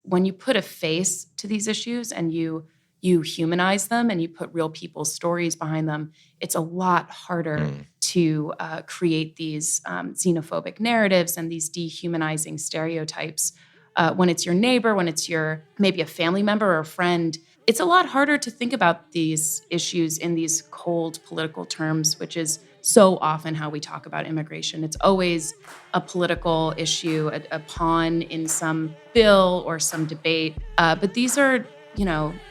when you put a face to these issues and you humanize them and you put real people's stories behind them, it's a lot harder to create these xenophobic narratives and these dehumanizing stereotypes. When it's your neighbor, when it's your maybe a family member or a friend, it's a lot harder to think about these issues in these cold political terms, which is so often how we talk about immigration. It's always a political issue, a pawn in some bill or some debate. But these are,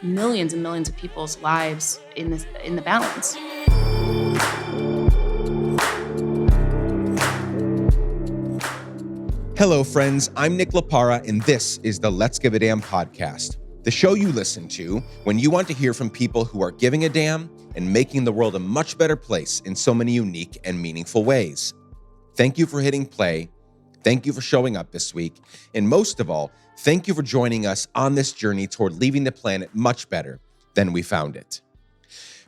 millions and millions of people's lives in the balance. Hello, friends. I'm Nick LaPara, and this is the Let's Give a Damn podcast, the show you listen to when you want to hear from people who are giving a damn and making the world a much better place in so many unique and meaningful ways. Thank you for hitting play. Thank you for showing up this week. And most of all, thank you for joining us on this journey toward leaving the planet much better than we found it.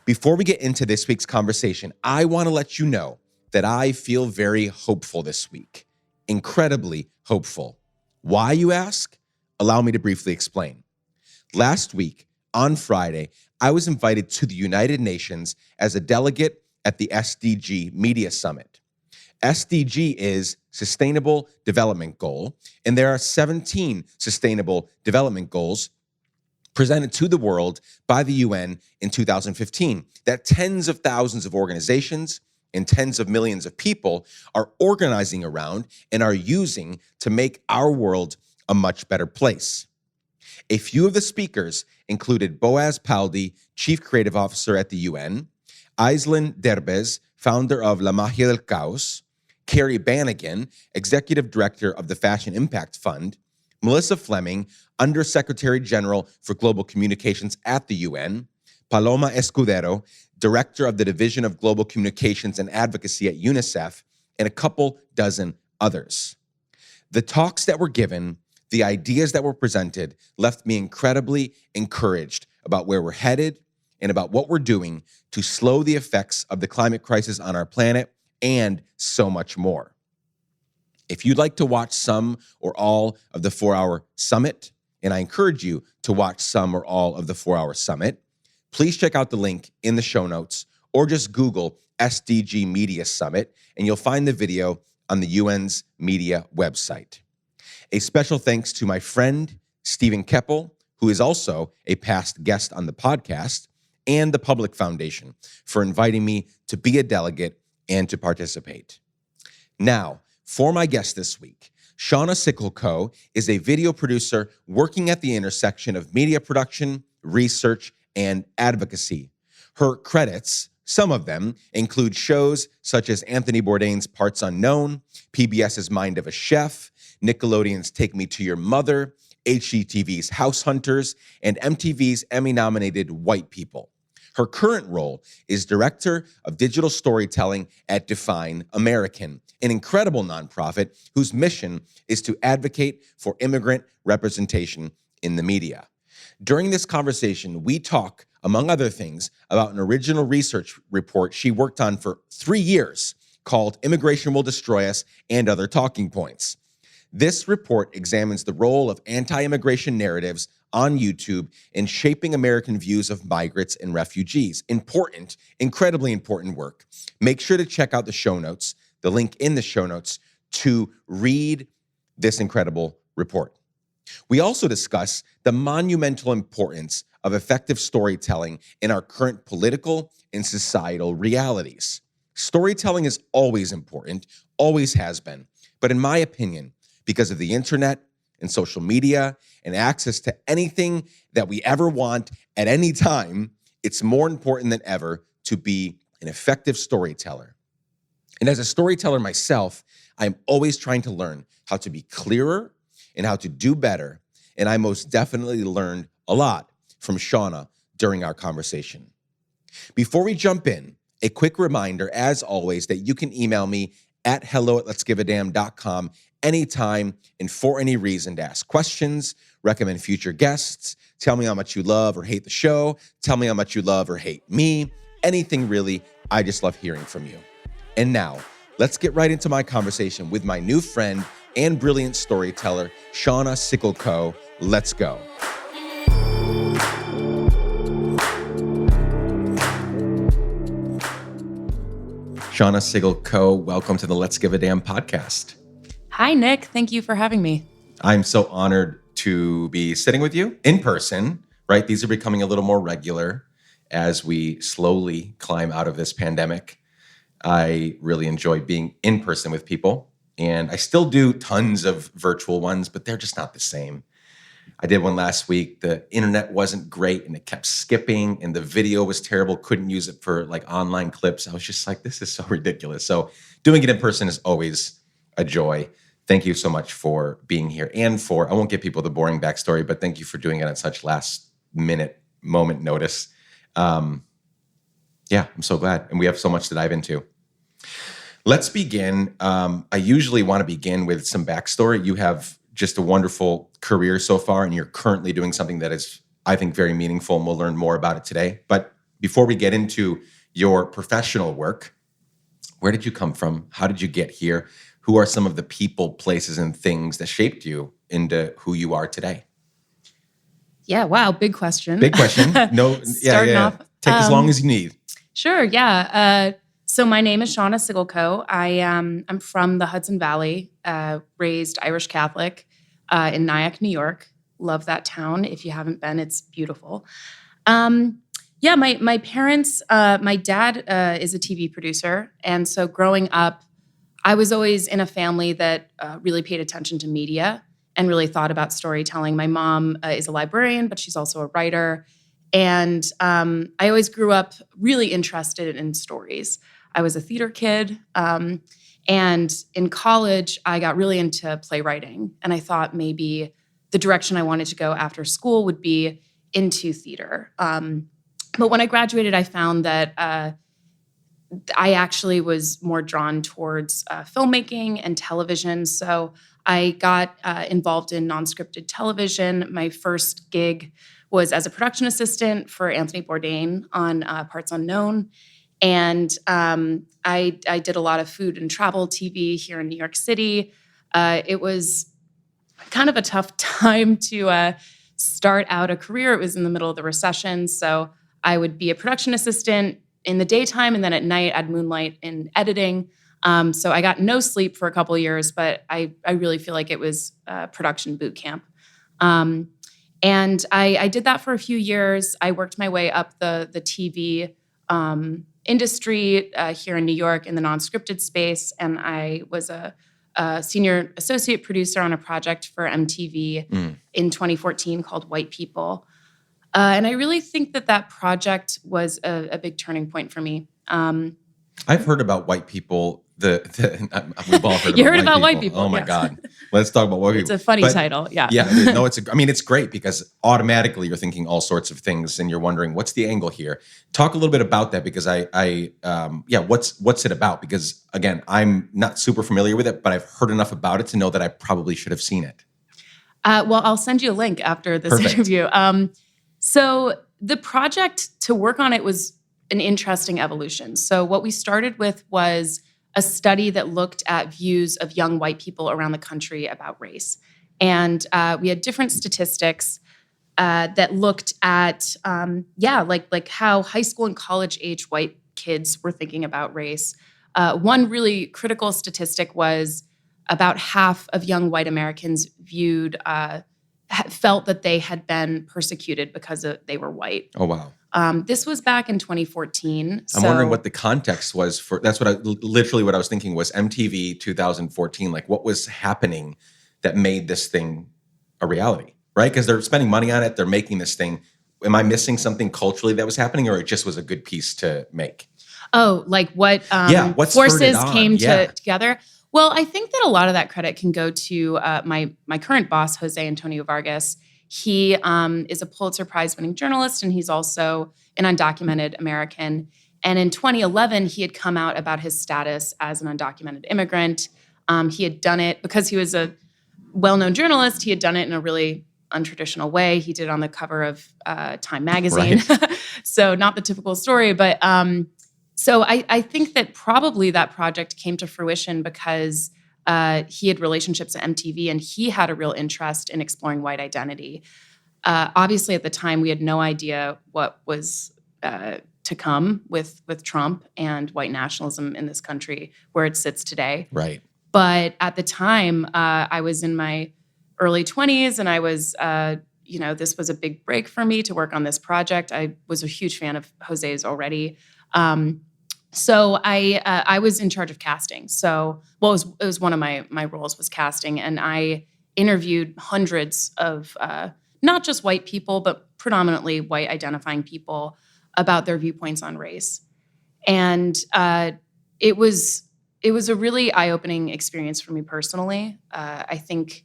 Before we get into this week's conversation, I want to let you know that I feel very hopeful this week. Incredibly hopeful. Why, you ask? Allow me to briefly explain. Last week, on Friday, I was invited to the United Nations as a delegate at the SDG Media Summit. SDG is Sustainable Development Goal, and there are 17 Sustainable Development Goals presented to the world by the UN in 2015 that tens of thousands of organizations and tens of millions of people are organizing around and are using to make our world a much better place. A few of the speakers included Boaz Paldi, Chief Creative Officer at the UN, Aislinn Derbez, founder of La Magia del Caos, Carrie Bannigan, Executive Director of the Fashion Impact Fund, Melissa Fleming, Undersecretary General for Global Communications at the UN, Paloma Escudero, Director of the Division of Global Communications and Advocacy at UNICEF, and a couple dozen others. The talks that were given, the ideas that were presented, left me incredibly encouraged about where we're headed and about what we're doing to slow the effects of the climate crisis on our planet, and so much more. If you'd like to watch some or all of the 4-Hour Summit, and I encourage you to watch some or all of the 4-Hour Summit, please check out the link in the show notes or just Google SDG Media Summit and you'll find the video on the UN's media website. A special thanks to my friend, Stephen Keppel, who is also a past guest on the podcast, and the Public Foundation for inviting me to be a delegate and to participate. Now, for my guest this week, Shauna Siggelkow is a video producer working at the intersection of media production, research, and advocacy. Her credits, some of them, include shows such as Anthony Bourdain's Parts Unknown, PBS's Mind of a Chef, Nickelodeon's Take Me to Your Mother, HGTV's House Hunters, and MTV's Emmy-nominated White People. Her current role is Director of Digital Storytelling at Define American, an incredible nonprofit whose mission is to advocate for immigrant representation in the media. During this conversation, we talk, among other things, about an original research report she worked on for 3 years called Immigration Will Destroy Us and Other Talking Points. This report examines the role of anti-immigration narratives on YouTube in shaping American views of migrants and refugees. Important, incredibly important work. Make sure to check out the show notes, the link in the show notes, to read this incredible report. We also discuss the monumental importance of effective storytelling in our current political and societal realities. Storytelling is always important, always has been, but in my opinion, because of the internet and social media and access to anything that we ever want at any time, it's more important than ever to be an effective storyteller. And as a storyteller myself, I'm always trying to learn how to be clearer and how to do better. And I most definitely learned a lot from Shauna during our conversation. Before we jump in, a quick reminder, as always, that you can email me at hello@letsgiveadamn.com anytime and for any reason to ask questions, recommend future guests, tell me how much you love or hate the show, tell me how much you love or hate me, anything really. I just love hearing from you. And now, let's get right into my conversation with my new friend and brilliant storyteller, Shauna Siggelkow. Let's go. Shauna Siggelkow, welcome to the Let's Give a Damn podcast. Hi, Nick. Thank you for having me. I'm so honored to be sitting with you in person, right? These are becoming a little more regular as we slowly climb out of this pandemic. I really enjoy being in person with people, and I still do tons of virtual ones, but they're just not the same. I did one last week. The internet wasn't great and it kept skipping and the video was terrible. Couldn't use it for like online clips. I was just like, this is so ridiculous. So doing it in person is always a joy. Thank you so much for being here and I won't give people the boring backstory, but thank you for doing it at such last moment notice. I'm so glad. And we have so much to dive into. Let's begin. I usually want to begin with some backstory. You have just a wonderful career so far, and you're currently doing something that is, I think, very meaningful, and we'll learn more about it today. But before we get into your professional work, where did you come from? How did you get here? Who are some of the people, places, and things that shaped you into who you are today? Yeah, wow, big question. Big question. No, Starting off. Take as long as you need. Sure, yeah. So my name is Shauna Siggelkow. I'm from the Hudson Valley, raised Irish Catholic in Nyack, New York. Love that town. If you haven't been, it's beautiful. My parents, my dad is a TV producer. And so growing up, I was always in a family that really paid attention to media and really thought about storytelling. My mom is a librarian, but she's also a writer. And I always grew up really interested in stories. I was a theater kid. And in college, I got really into playwriting. And I thought maybe the direction I wanted to go after school would be into theater. But when I graduated, I found that I actually was more drawn towards filmmaking and television. So I got involved in non-scripted television. My first gig was as a production assistant for Anthony Bourdain on Parts Unknown. And I did a lot of food and travel TV here in New York City. It was kind of a tough time to start out a career. It was in the middle of the recession. So I would be a production assistant in the daytime, and then at night I'd moonlight in editing. So I got no sleep for a couple of years, but I really feel like it was production boot camp. And I did that for a few years. I worked my way up the TV industry here in New York in the non-scripted space, and I was a senior associate producer on a project for MTV in 2014 called White People. And I really think that project was a big turning point for me. I've heard about White People. We've all heard you about heard about White People. Oh my yes. God. Let's talk about White People. It's a funny title. Yeah. Yeah. No, it's great because automatically you're thinking all sorts of things and you're wondering what's the angle here. Talk a little bit about that because what's it about? Because again, I'm not super familiar with it, but I've heard enough about it to know that I probably should have seen it. Well, I'll send you a link after this Perfect. interview. So the project to work on it was an interesting evolution. So what we started with was a study that looked at views of young white people around the country about race. And we had different statistics that looked at, like how high school and college age white kids were thinking about race. One really critical statistic was about half of young white Americans felt that they had been persecuted because they were white. Oh, wow. This was back in 2014. I'm wondering what the context was for. That's what I was thinking was MTV 2014. Like, what was happening that made this thing a reality, right? Because they're spending money on it. They're making this thing. Am I missing something culturally that was happening, or it just was a good piece to make? Oh, like what forces came together? Well, I think that a lot of that credit can go to my current boss, Jose Antonio Vargas. He is a Pulitzer Prize-winning journalist, and he's also an undocumented American. And in 2011, he had come out about his status as an undocumented immigrant. He had done it because he was a well-known journalist. He had done it in a really untraditional way. He did it on the cover of Time magazine. Right. So not the typical story, but so I think that probably that project came to fruition because He had relationships at MTV, and he had a real interest in exploring white identity. Obviously, at the time, we had no idea what was to come with Trump and white nationalism in this country, where it sits today. Right. But at the time, I was in my early 20s, and I was, this was a big break for me to work on this project. I was a huge fan of Jose's already. So I was in charge of casting. So, it was one of my roles was casting, and I interviewed hundreds of not just white people, but predominantly white identifying people about their viewpoints on race. And it was a really eye-opening experience for me personally. I think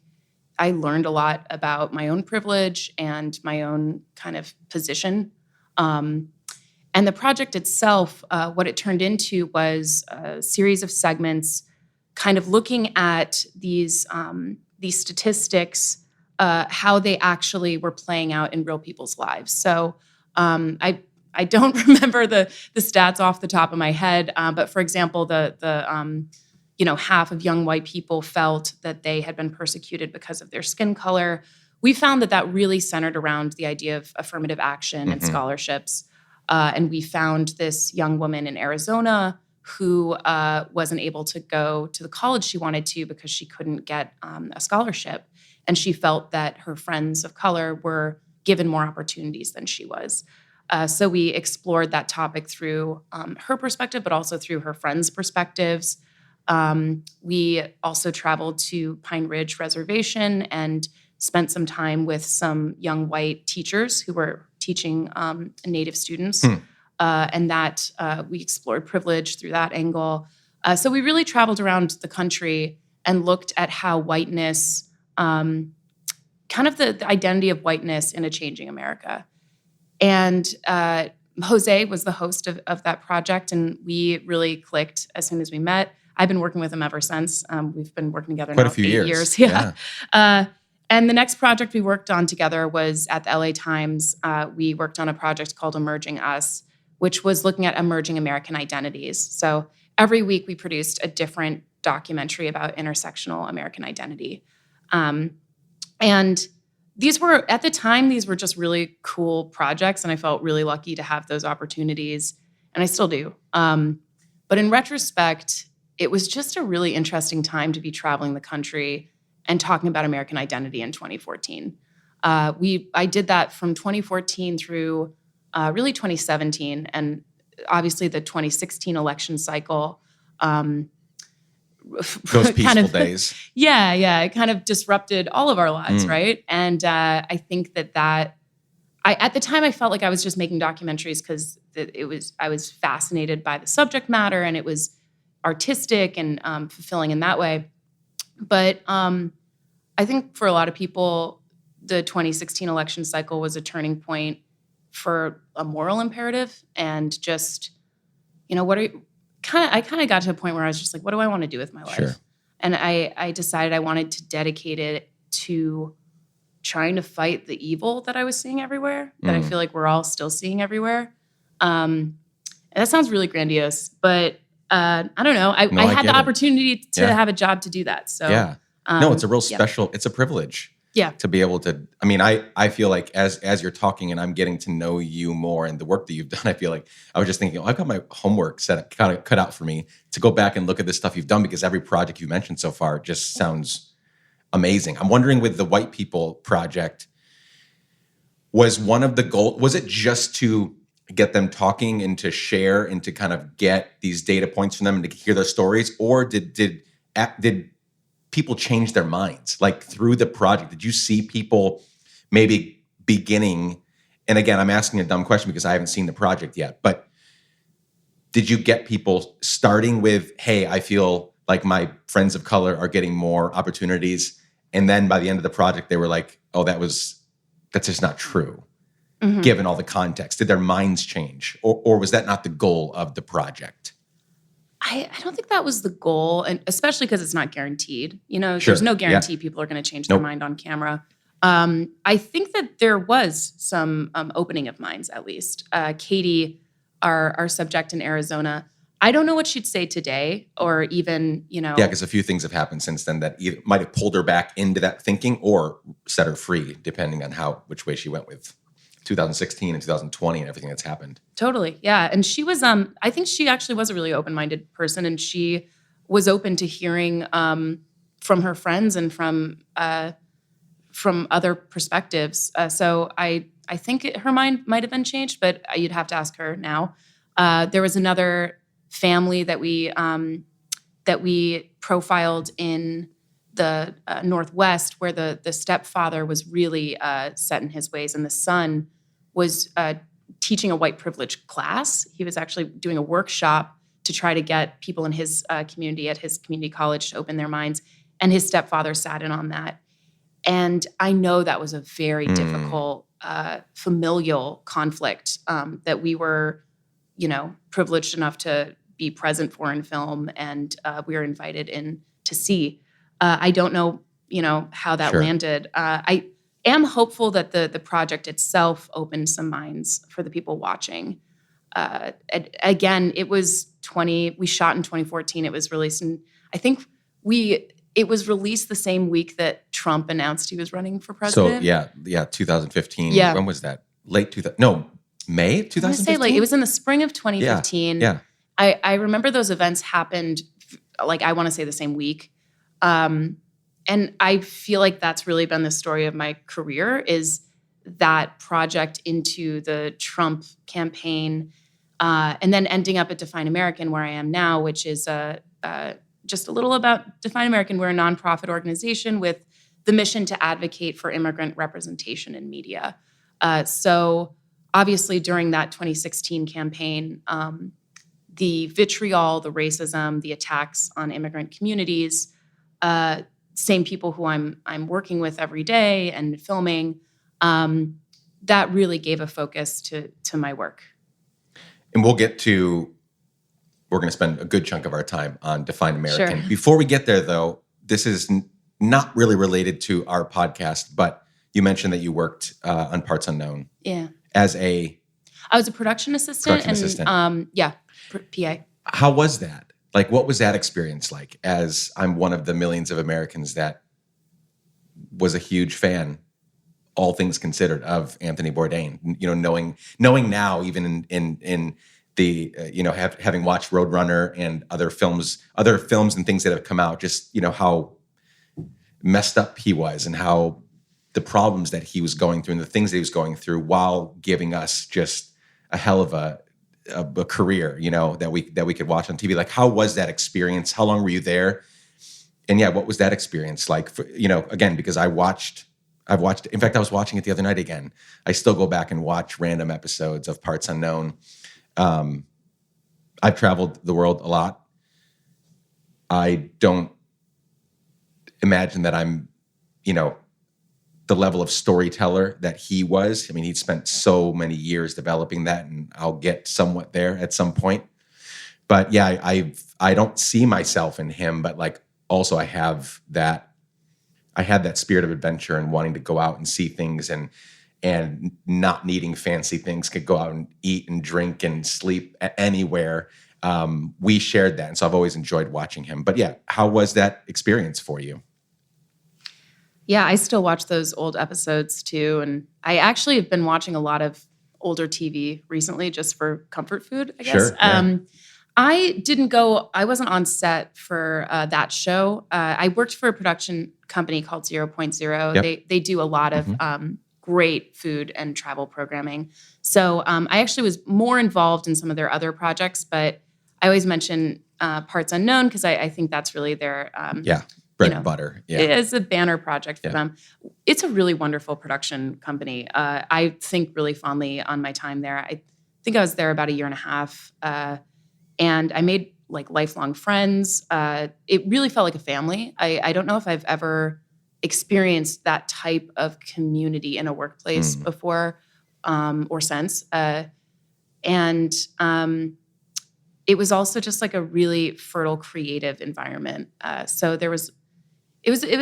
I learned a lot about my own privilege and my own kind of position. And the project itself, what it turned into was a series of segments kind of looking at these statistics, how they actually were playing out in real people's lives. So I don't remember the stats off the top of my head, but for example, half of young white people felt that they had been persecuted because of their skin color. We found that really centered around the idea of affirmative action and scholarships. And we found this young woman in Arizona who wasn't able to go to the college she wanted to because she couldn't get a scholarship. And she felt that her friends of color were given more opportunities than she was. So we explored that topic through her perspective, but also through her friends' perspectives. We also traveled to Pine Ridge Reservation and spent some time with some young white teachers who were teaching Native students. And that we explored privilege through that angle. So we really traveled around the country and looked at how whiteness, kind of the identity of whiteness in a changing America. And Jose was the host of that project, and we really clicked as soon as we met. I've been working with him ever since. We've been working together Quite now a few 8 years. years. Yeah. And the next project we worked on together was at the LA Times. We worked on a project called Emerging Us, which was looking at emerging American identities. So every week we produced a different documentary about intersectional American identity. And these were, at the time, these were just really cool projects, and I felt really lucky to have those opportunities, and I still do. But in retrospect, it was just a really interesting time to be traveling the country and talking about American identity in 2014. I did that from 2014 through really 2017, and obviously the 2016 election cycle. Those peaceful days. Yeah. It kind of disrupted all of our lives, right? And I think at the time I felt like I was just making documentaries because I was fascinated by the subject matter, and it was artistic and fulfilling in that way. But I think for a lot of people, the 2016 election cycle was a turning point for a moral imperative, and just, I kind of got to a point where I was just like, what do I want to do with my life? Sure. And I decided I wanted to dedicate it to trying to fight the evil that I was seeing everywhere, that I feel like we're all still seeing everywhere. And that sounds really grandiose, but I don't know. I had the opportunity to have a job to do that. So yeah. No, it's a real special, it's a privilege. Yeah. To be able to, I feel like as you're talking and I'm getting to know you more and the work that you've done, I feel like I was just thinking, I've got my homework kind of cut out for me to go back and look at the stuff you've done, because every project you mentioned so far just sounds amazing. I'm wondering, with the White People Project, was one of the goals, was it just to get them talking and to share and to kind of get these data points from them and to hear their stories? Or did people change their minds? Like, through the project, did you see people maybe beginning, and again, I'm asking a dumb question because I haven't seen the project yet, but did you get people starting with, hey, I feel like my friends of color are getting more opportunities, and then by the end of the project, they were like, oh, that's just not true, given all the context? Did their minds change? Or was that not the goal of the project? I don't think that was the goal, and especially because it's not guaranteed. Sure. There's no guarantee people are going to change their mind on camera. I think that there was some opening of minds, at least. Katie, our subject in Arizona, I don't know what she'd say today, or even, Yeah, because a few things have happened since then that either might have pulled her back into that thinking or set her free, depending on which way she went with 2016 and 2020 and everything that's happened. Totally. Yeah. And she was, I think she actually was a really open-minded person, and she was open to hearing from her friends and from other perspectives. So I think her mind might have been changed, but you'd have to ask her now. There was another family that we profiled in the Northwest, where the stepfather was really set in his ways, and the son was teaching a white privilege class. He was actually doing a workshop to try to get people in his community at his community college to open their minds, and his stepfather sat in on that. And I know that was a very difficult familial conflict that we were, privileged enough to be present for in film, and we were invited in to see. I don't know, how that landed. I am hopeful that the project itself opened some minds for the people watching. Again, we shot in 2014. It was released in, I think it was released the same week that Trump announced he was running for president. So yeah, 2015. Yeah. When was that? Late 2000? No, May 2015. I want to say it was in the spring of 2015. Yeah. I remember those events happened, I want to say the same week. And I feel like that's really been the story of my career, is that project into the Trump campaign, and then ending up at Define American, where I am now, which is just a little about Define American. We're a nonprofit organization with the mission to advocate for immigrant representation in media. So obviously during that 2016 campaign, the vitriol, the racism, the attacks on immigrant communities, same people who I'm working with every day and filming, that really gave a focus to my work. And we're going to spend a good chunk of our time on Define American. Sure. Before we get there, though, this is not really related to our podcast, but you mentioned that you worked on Parts Unknown. Yeah. I was a production assistant. PA. How was that? What was that experience like? As I'm one of the millions of Americans that was a huge fan, all things considered, of Anthony Bourdain. Knowing now, even in the having watched Roadrunner and other films and things that have come out, just how messed up he was and how the problems that he was going through and the things that he was going through while giving us just a hell of a career, that we could watch on TV. How was that experience? How long were you there? And what was that experience like? Again, because I've watched. In fact, I was watching it the other night again. I still go back and watch random episodes of Parts Unknown. I've traveled the world a lot. I don't imagine that I'm, the level of storyteller that he was. I mean, he'd spent so many years developing that, and I'll get somewhat there at some point. But yeah, I don't see myself in him, but also I had that spirit of adventure and wanting to go out and see things and not needing fancy things, could go out and eat and drink and sleep anywhere. We shared that. And so I've always enjoyed watching him. But yeah, how was that experience for you? Yeah, I still watch those old episodes too. And I actually have been watching a lot of older TV recently just for comfort food, I guess. Sure, yeah. I wasn't on set for that show. I worked for a production company called 0.0. Yep. They do a lot of great food and travel programming. So I actually was more involved in some of their other projects, but I always mention Parts Unknown because I think that's really their bread and butter. Yeah. It is a banner project for them. It's a really wonderful production company. I think really fondly on my time there. I think I was there about a year and a half. And I made lifelong friends. It really felt like a family. I don't know if I've ever experienced that type of community in a workplace before or since. And it was also just a really fertile, creative environment. So it was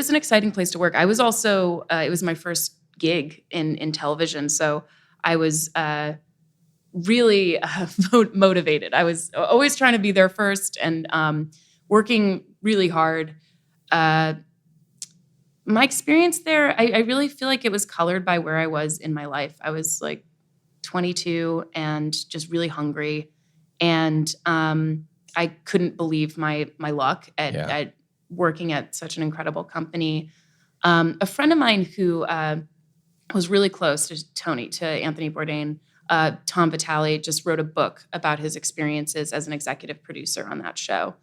an exciting place to work. I was also, it was my first gig in television. So I was really motivated. I was always trying to be there first and working really hard. My experience there, I really feel like it was colored by where I was in my life. I was like 22 and just really hungry. And I couldn't believe my luck at working at such an incredible company. A friend of mine who was really close to Anthony Bourdain, Tom Vitale, just wrote a book about his experiences as an executive producer on that show.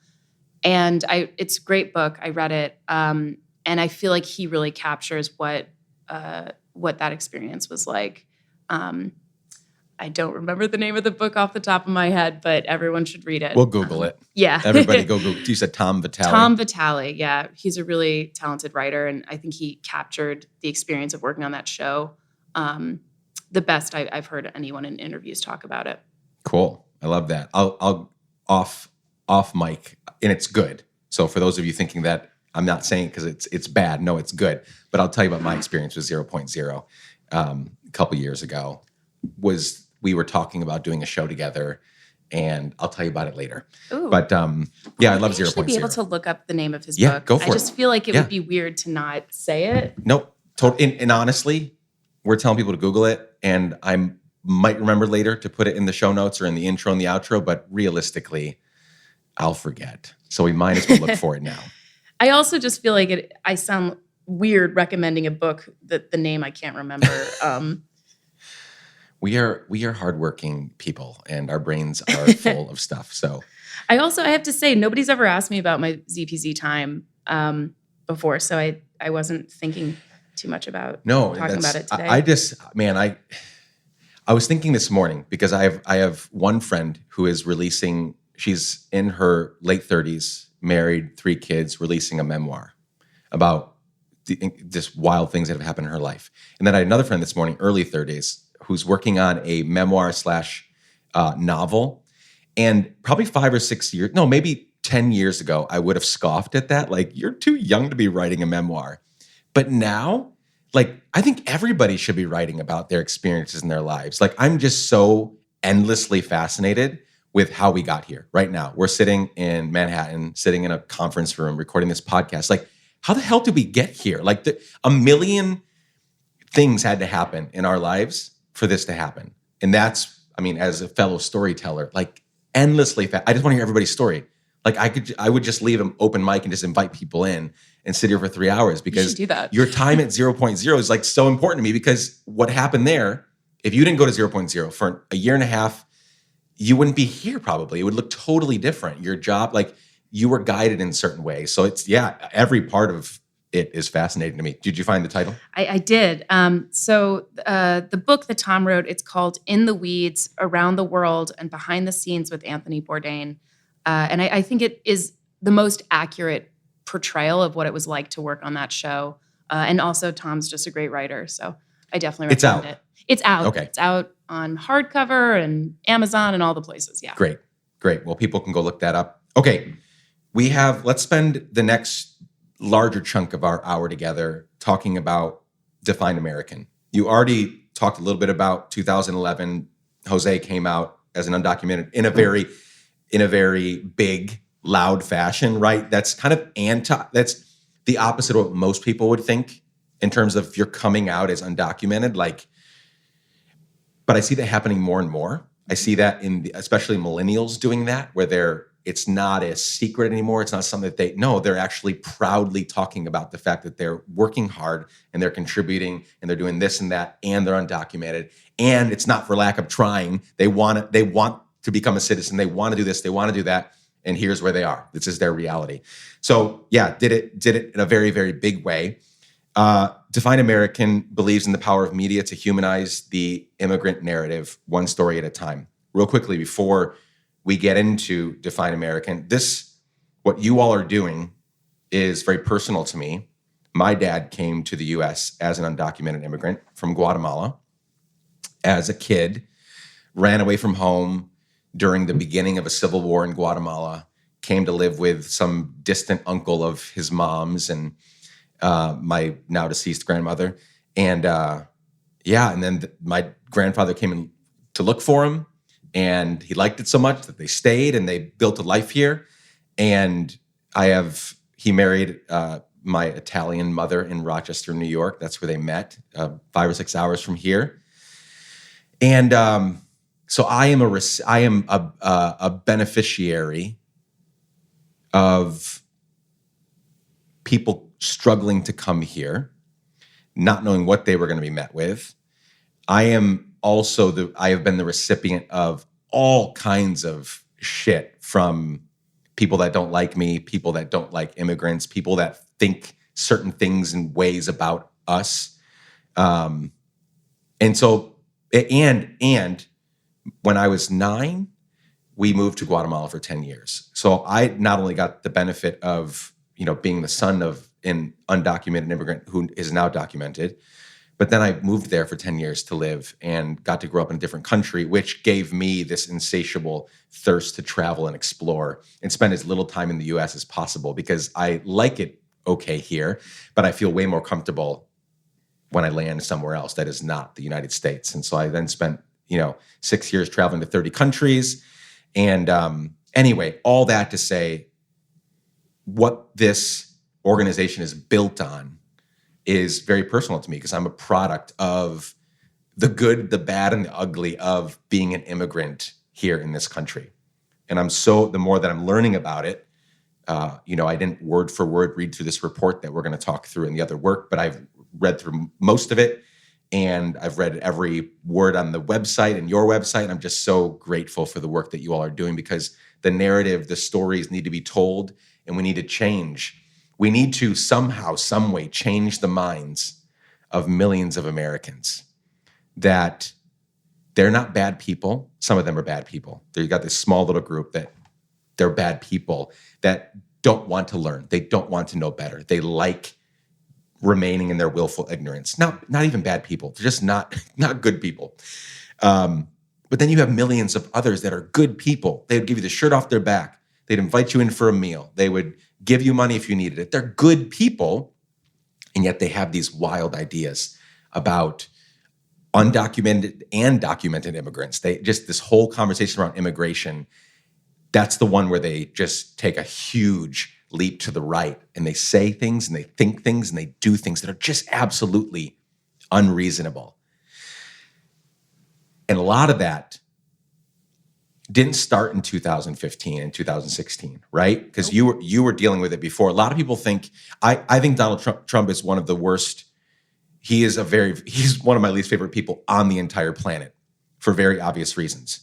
And it's a great book. I read it. And I feel like he really captures what that experience was like. I don't remember the name of the book off the top of my head, but everyone should read it. We'll Google it. Yeah. Everybody go Google. You said Tom Vitale? Tom Vitale, yeah. He's a really talented writer, and I think he captured the experience of working on that show the best I've heard anyone in interviews talk about it. Cool. I love that. I'll off mic, and it's good. So for those of you thinking that I'm not saying because it's bad, no, it's good. But I'll tell you about my experience with 0.0 a couple years ago. We were talking about doing a show together, and I'll tell you about it later. Ooh. But I love 0.0. Should be able to look up the name of his book. Yeah, go for it. I just feel like it would be weird to not say it. Nope. And honestly, we're telling people to Google it, and I might remember later to put it in the show notes or in the intro and the outro, but realistically, I'll forget. So we might as well look for it now. I also just feel like I sound weird recommending a book that the name I can't remember. We are hardworking people, and our brains are full of stuff. So, I have to say, nobody's ever asked me about my ZPZ time before, so I wasn't thinking too much about talking about it today. I was thinking this morning because I have one friend who is releasing. She's in her late 30s, married, 3 kids, releasing a memoir about just wild things that have happened in her life. And then I had another friend this morning, early 30s. Who's working on a memoir / novel. And probably 5 or 6 years, no, maybe 10 years ago, I would have scoffed at that. Like, you're too young to be writing a memoir. But now, like, I think everybody should be writing about their experiences in their lives. Like, I'm just so endlessly fascinated with how we got here right now. We're sitting in Manhattan, sitting in a conference room, recording this podcast. Like, how the hell did we get here? Like, a million things had to happen in our lives for this to happen. And that's, as a fellow storyteller, like endlessly I just want to hear everybody's story. Like I would just leave an open mic and just invite people in and sit here for 3 hours because do that. Your time at 0.0 is like so important to me because what happened there, if you didn't go to 0.0 for a year and a half, you wouldn't be here probably. It would look totally different. Your job, like you were guided in certain ways. So it's, every part of it is fascinating to me. Did you find the title? I did. So the book that Tom wrote, it's called In the Weeds, Around the World and Behind the Scenes with Anthony Bourdain. And I think it is the most accurate portrayal of what it was like to work on that show. And also Tom's just a great writer. So I definitely recommend it. It's out. Okay. It's out on hardcover and Amazon and all the places. Yeah. Great. Well, people can go look that up. Okay. Let's spend the next larger chunk of our hour together talking about Define American. You already talked a little bit about 2011. Jose came out as an undocumented in a very big, loud fashion, right? That's kind of that's the opposite of what most people would think in terms of you're coming out as undocumented. But I see that happening more and more. I see that especially millennials doing that, where it's not a secret anymore. It's not something that they're actually proudly talking about the fact that they're working hard and they're contributing and they're doing this and that and they're undocumented. And it's not for lack of trying. They want to become a citizen. They want to do this. They want to do that. And here's where they are. This is their reality. So did it in a very, very big way. Define American believes in the power of media to humanize the immigrant narrative, one story at a time. Real quickly, before we get into Define American, what you all are doing is very personal to me. My dad came to the U.S. as an undocumented immigrant from Guatemala. As a kid, ran away from home during the beginning of a civil war in Guatemala, came to live with some distant uncle of his mom's and my now deceased grandmother. And and then my grandfather came in to look for him. And he liked it so much that they stayed and they built a life here. And he married my Italian mother in Rochester, New York. That's where they met, 5 or 6 hours from here. And so I am a beneficiary of people struggling to come here, not knowing what they were going to be met with. I have been the recipient of all kinds of shit from people that don't like me, people that don't like immigrants, people that think certain things and ways about us. And when I was 9, we moved to Guatemala for 10 years. So I not only got the benefit of, being the son of an undocumented immigrant who is now documented, but then I moved there for 10 years to live and got to grow up in a different country, which gave me this insatiable thirst to travel and explore and spend as little time in the US as possible, because I like it okay here, but I feel way more comfortable when I land somewhere else that is not the United States. And so I then spent, 6 years traveling to 30 countries. And anyway, all that to say, what this organization is built on is very personal to me, because I'm a product of the good, the bad, and the ugly of being an immigrant here in this country. And the more that I'm learning about it, I didn't word for word read through this report that we're going to talk through in the other work, but I've read through most of it. And I've read every word on the website and your website. And I'm just so grateful for the work that you all are doing, because the narrative, the stories need to be told, and we need to change. We need to somehow, some way change the minds of millions of Americans that they're not bad people. Some of them are bad people. You've got this small little group that they're bad people that don't want to learn. They don't want to know better. They like remaining in their willful ignorance. Not even bad people. They're just not good people. But then you have millions of others that are good people. They would give you the shirt off their back. They'd invite you in for a meal. They would give you money if you needed it. They're good people, and yet they have these wild ideas about undocumented and documented immigrants. This whole conversation around immigration, that's the one where they just take a huge leap to the right, and they say things and they think things and they do things that are just absolutely unreasonable. And a lot of that didn't start in 2015 and 2016, right? Because you were dealing with it before. A lot of people think, I think Donald Trump is one of the worst. He's one of my least favorite people on the entire planet for very obvious reasons.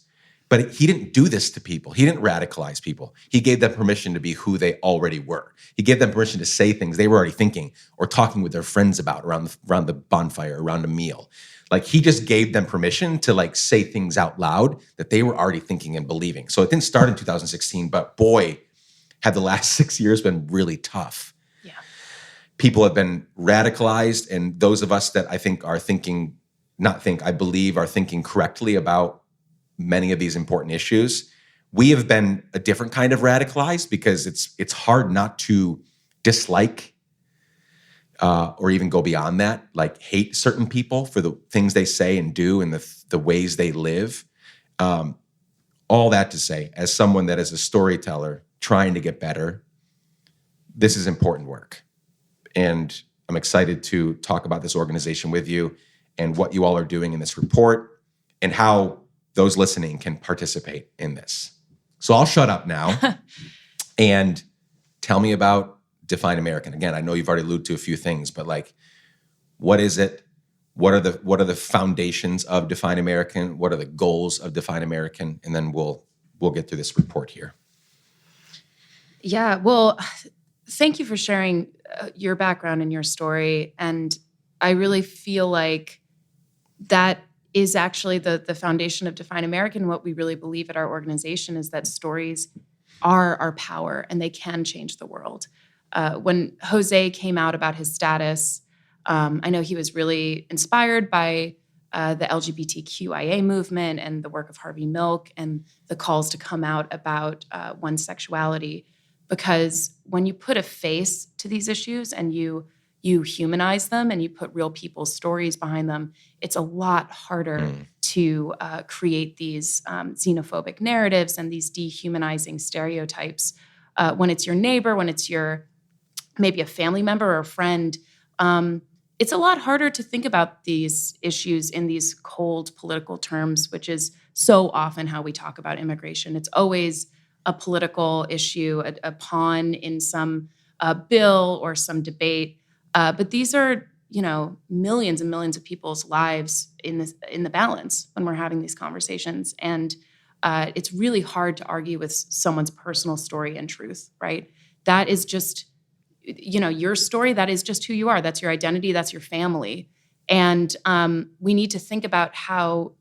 But he didn't do this to people. He didn't radicalize people. He gave them permission to be who they already were. He gave them permission to say things they were already thinking or talking with their friends about around the bonfire, around a meal. Like, he just gave them permission to say things out loud that they were already thinking and believing. So it didn't start in 2016, but boy, have the last 6 years been really tough. Yeah. People have been radicalized, and those of us that I think are I believe are thinking correctly about many of these important issues, we have been a different kind of radicalized, because it's hard not to dislike or even go beyond that, like hate certain people for the things they say and do and the ways they live. All that to say, as someone that is a storyteller trying to get better, this is important work. And I'm excited to talk about this organization with you and what you all are doing in this report and how those listening can participate in this. So I'll shut up now and tell me about Define American. Again, I know you've already alluded to a few things, but what is it? What are the foundations of Define American? What are the goals of Define American? And then we'll get through this report here. Yeah, well, thank you for sharing your background and your story. And I really feel like that is actually the foundation of Define American. What we really believe at our organization is that stories are our power and they can change the world. When Jose came out about his status, I know he was really inspired by the LGBTQIA movement and the work of Harvey Milk and the calls to come out about one's sexuality. Because when you put a face to these issues and you humanize them and you put real people's stories behind them, it's a lot harder to create these xenophobic narratives and these dehumanizing stereotypes. When it's your neighbor, when it's your maybe a family member or a friend, it's a lot harder to think about these issues in these cold political terms, which is so often how we talk about immigration. It's always a political issue, a pawn in some bill or some debate. But these are, millions and millions of people's lives in the balance when we're having these conversations. And it's really hard to argue with someone's personal story and truth, right? That is just, your story. That is just who you are. That's your identity. That's your family. And we need to think about how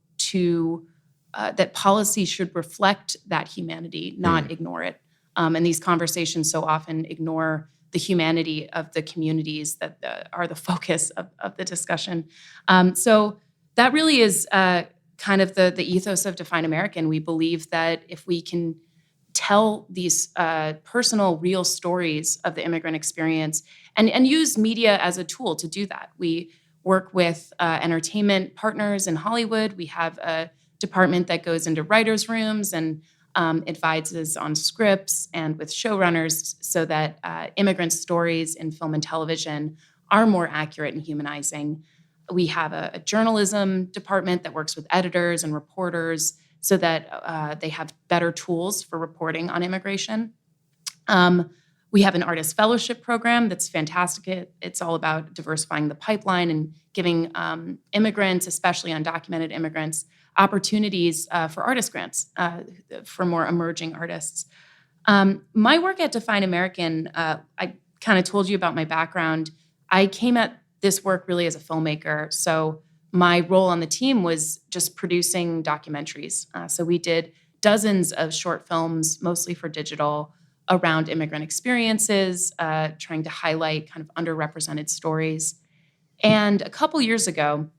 that policy should reflect that humanity, not ignore it. And these conversations so often ignore the humanity of the communities that are the focus of the discussion. So that really is kind of the ethos of Define American. We believe that if we can tell these personal, real stories of the immigrant experience and use media as a tool to do that. We work with entertainment partners in Hollywood. We have a department that goes into writers' rooms and advises on scripts and with showrunners so that immigrant stories in film and television are more accurate and humanizing. We have a journalism department that works with editors and reporters so that they have better tools for reporting on immigration. We have an artist fellowship program that's fantastic. It's all about diversifying the pipeline and giving immigrants, especially undocumented immigrants, opportunities for artist grants for more emerging artists. My work at Define American, I kind of told you about my background. I came at this work really as a filmmaker. So my role on the team was just producing documentaries. So we did dozens of short films, mostly for digital, around immigrant experiences, trying to highlight kind of underrepresented stories. And a couple years ago,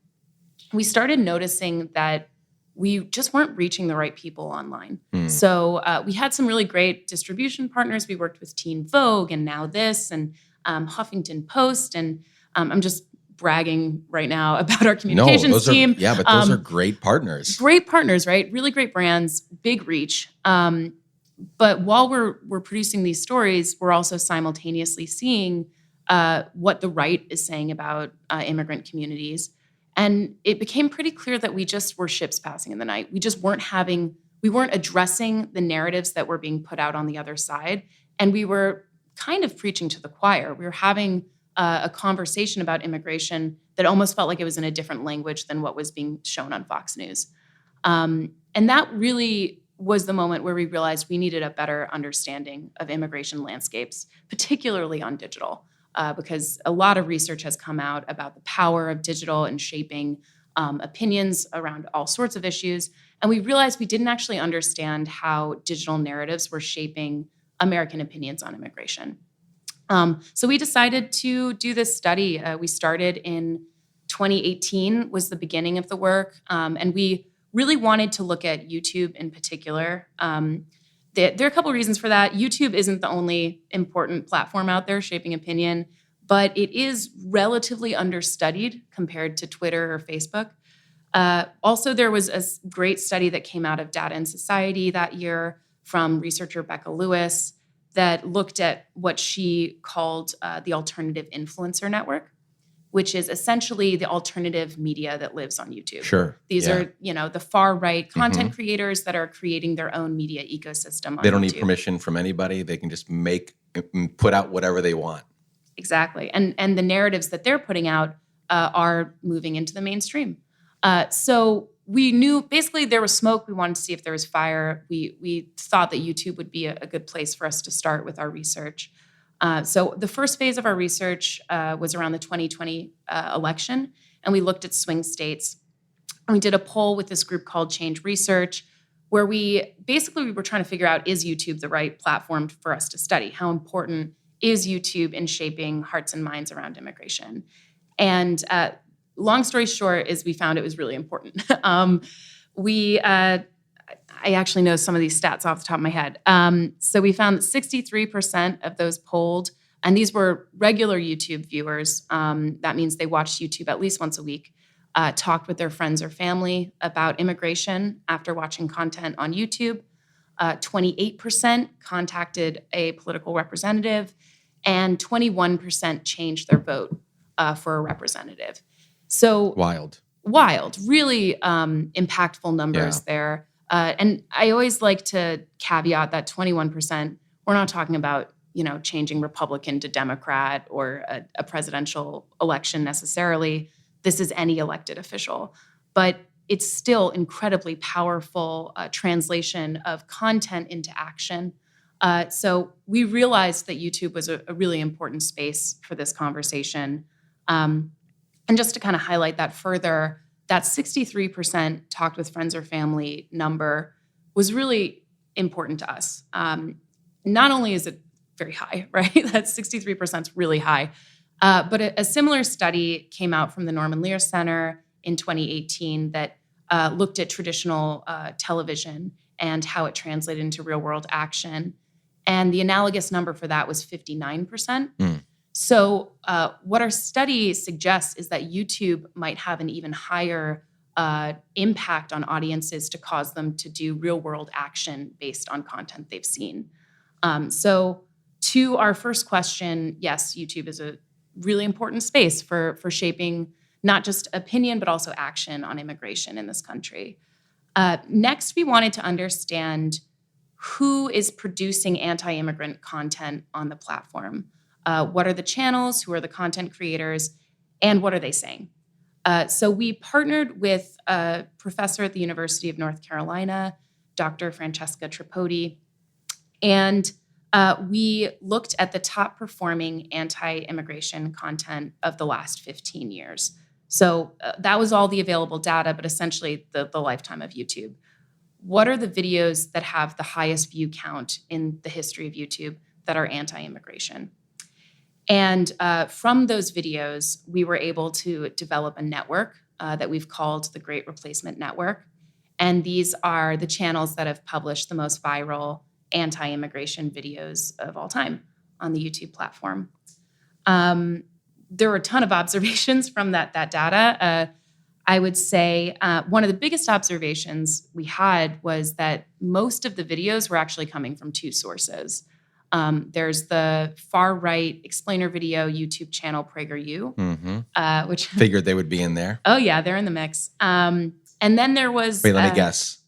we started noticing that we just weren't reaching the right people online. So we had some really great distribution partners. We worked with Teen Vogue and Now This and Huffington Post. And I'm just bragging right now about our communications team. But those are great partners. Great partners, right? Really great brands, big reach. But while we're producing these stories, we're also simultaneously seeing what the right is saying about immigrant communities. And it became pretty clear that we just were ships passing in the night. We weren't addressing the narratives that were being put out on the other side. And we were kind of preaching to the choir. We were having a conversation about immigration that almost felt like it was in a different language than what was being shown on Fox News. And that really was the moment where we realized we needed a better understanding of immigration landscapes, particularly on digital, because a lot of research has come out about the power of digital in shaping opinions around all sorts of issues. And we realized we didn't actually understand how digital narratives were shaping American opinions on immigration. So we decided to do this study. We started in 2018 was the beginning of the work. And we really wanted to look at YouTube in particular. There are a couple of reasons for that. YouTube isn't the only important platform out there shaping opinion, but it is relatively understudied compared to Twitter or Facebook. Also, there was a great study that came out of Data and Society that year from researcher Becca Lewis that looked at what she called the alternative influencer network, which is essentially the alternative media that lives on YouTube. Sure. These are, the far right content creators that are creating their own media ecosystem on They don't YouTube. need permission from anybody. They can just put out whatever they want. Exactly. And the narratives that they're putting out are moving into the mainstream. So we knew basically there was smoke. We wanted to see if there was fire. We thought that YouTube would be a good place for us to start with our research. So the first phase of our research was around the 2020 election, and we looked at swing states. And we did a poll with this group called Change Research, where we were trying to figure out, is YouTube the right platform for us to study? How important is YouTube in shaping hearts and minds around immigration? And long story short is we found it was really important. I actually know some of these stats off the top of my head. So we found that 63% of those polled, and these were regular YouTube viewers, that means they watched YouTube at least once a week, talked with their friends or family about immigration after watching content on YouTube. 28% contacted a political representative, and 21% changed their vote for a representative. So wild, really impactful numbers there. And I always like to caveat that 21%, we're not talking about, changing Republican to Democrat or a presidential election necessarily. This is any elected official. But it's still incredibly powerful translation of content into action. So we realized that YouTube was a really important space for this conversation. And just to kind of highlight that further, that 63% talked with friends or family number was really important to us. Not only is it very high, right? That 63% is really high. But a similar study came out from the Norman Lear Center in 2018 that looked at traditional television and how it translated into real world action. And the analogous number for that was 59%. So what our study suggests is that YouTube might have an even higher impact on audiences to cause them to do real world action based on content they've seen. So to our first question, yes, YouTube is a really important space for shaping not just opinion, but also action on immigration in this country. Next, we wanted to understand who is producing anti-immigrant content on the platform. What are the channels? Who are the content creators? And what are they saying? So we partnered with a professor at the University of North Carolina, Dr. Francesca Tripodi, and we looked at the top performing anti-immigration content of the last 15 years. So that was all the available data, but essentially the lifetime of YouTube. What are the videos that have the highest view count in the history of YouTube that are anti-immigration? And from those videos, we were able to develop a network that we've called the Great Replacement Network. And these are the channels that have published the most viral anti-immigration videos of all time on the YouTube platform. There were a ton of observations from that data. I would say one of the biggest observations we had was that most of the videos were actually coming from two sources. There's the far-right explainer video YouTube channel PragerU, which figured they would be in there. Oh yeah, they're in the mix. And then there was let me guess.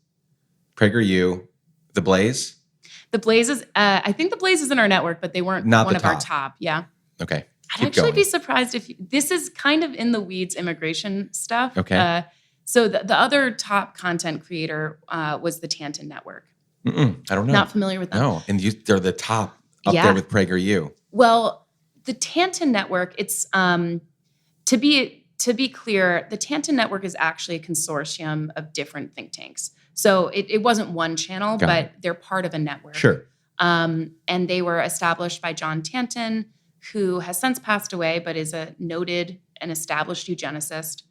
PragerU, The Blaze? The Blaze is, I think The Blaze is in our network, but they weren't one of our top. Yeah. Okay. I'd actually be surprised if this is kind of in the weeds immigration stuff. Okay. So the other top content creator was the Tantan Network. I don't know. Not familiar with them. No, and they're the top up there with PragerU. Well, the Tantan Network, it's to be clear, the Tantan Network is actually a consortium of different think tanks. So it wasn't one channel, but they're part of a network. Sure. And they were established by John Tantan, who has since passed away, but is a noted and established eugenicist.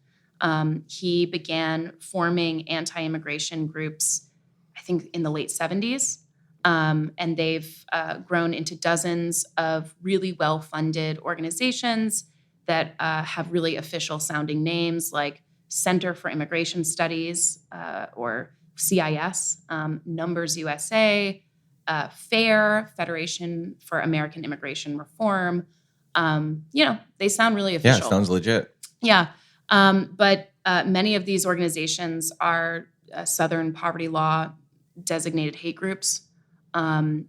He began forming anti-immigration groups, I think, in the late 70s. And they've grown into dozens of really well-funded organizations that have really official-sounding names like Center for Immigration Studies, or CIS, Numbers USA, FAIR, Federation for American Immigration Reform. They sound really official. Yeah, it sounds legit. Yeah. But many of these organizations are Southern poverty law designated hate groups. And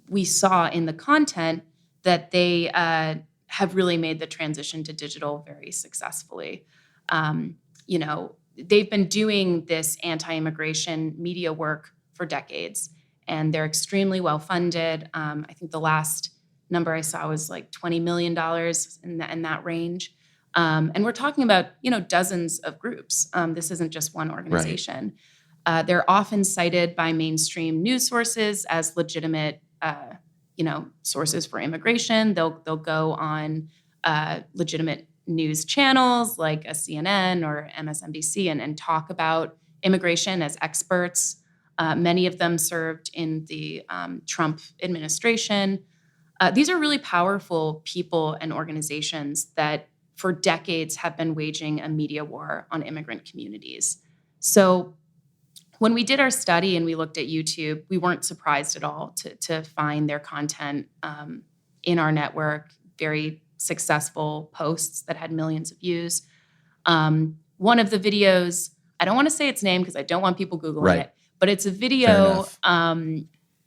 we saw in the content that they have really made the transition to digital very successfully. They've been doing this anti-immigration media work for decades, and they're extremely well funded. I think the last number I saw was like $20 million in that range. And we're talking about, dozens of groups. This isn't just one organization. Right. They're often cited by mainstream news sources as legitimate, sources for immigration. They'll go on legitimate news channels like a CNN or MSNBC and talk about immigration as experts. Many of them served in the Trump administration. These are really powerful people and organizations that for decades have been waging a media war on immigrant communities. So when we did our study and we looked at YouTube, we weren't surprised at all to find their content in our network, very successful posts that had millions of views. One of the videos, I don't want to say its name because I don't want people Googling it, but it's a video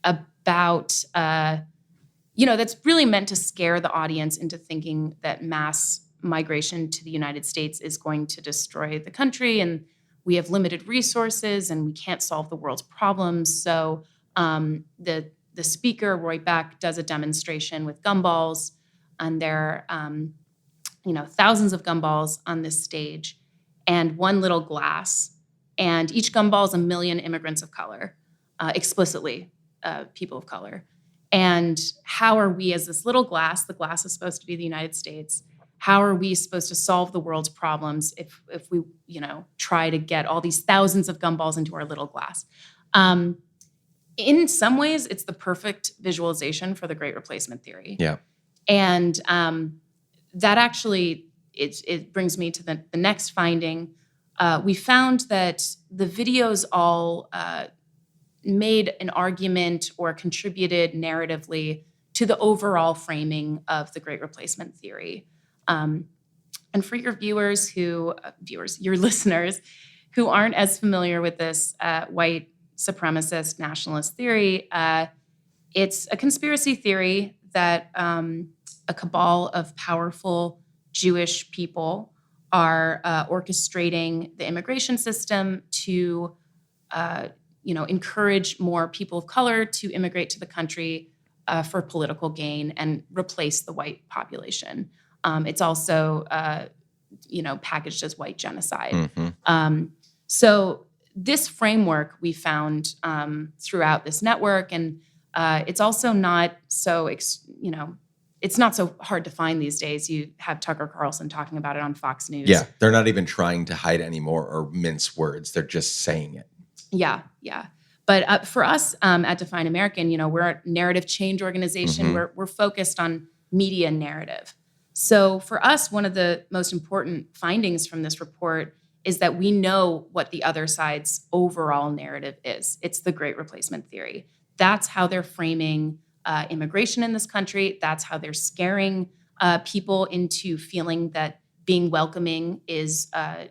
about, that's really meant to scare the audience into thinking that mass migration to the United States is going to destroy the country and we have limited resources and we can't solve the world's problems. So the speaker, Roy Beck, does a demonstration with gumballs, and there are thousands of gumballs on this stage and one little glass. And each gumball is 1 million immigrants of color, explicitly people of color. And how are we, as this little glass, the glass is supposed to be the United States, how are we supposed to solve the world's problems if we, try to get all these thousands of gumballs into our little glass? In some ways, it's the perfect visualization for the Great Replacement theory. Yeah. And that actually, it brings me to the next finding. We found that the videos all made an argument or contributed narratively to the overall framing of the Great Replacement theory. And for your your listeners who aren't as familiar with this white supremacist nationalist theory, it's a conspiracy theory that a cabal of powerful Jewish people are orchestrating the immigration system to, encourage more people of color to immigrate to the country for political gain and replace the white population. It's also, packaged as white genocide. Mm-hmm. So this framework we found throughout this network, and it's also not so, it's not so hard to find these days. You have Tucker Carlson talking about it on Fox News. Yeah, they're not even trying to hide anymore or mince words. They're just saying it. Yeah. But for us at Define American, we're a narrative change organization. Mm-hmm. We're focused on media narrative. So for us, one of the most important findings from this report is that we know what the other side's overall narrative is. It's the Great Replacement theory. That's how they're framing immigration in this country. That's how they're scaring people into feeling that being welcoming is a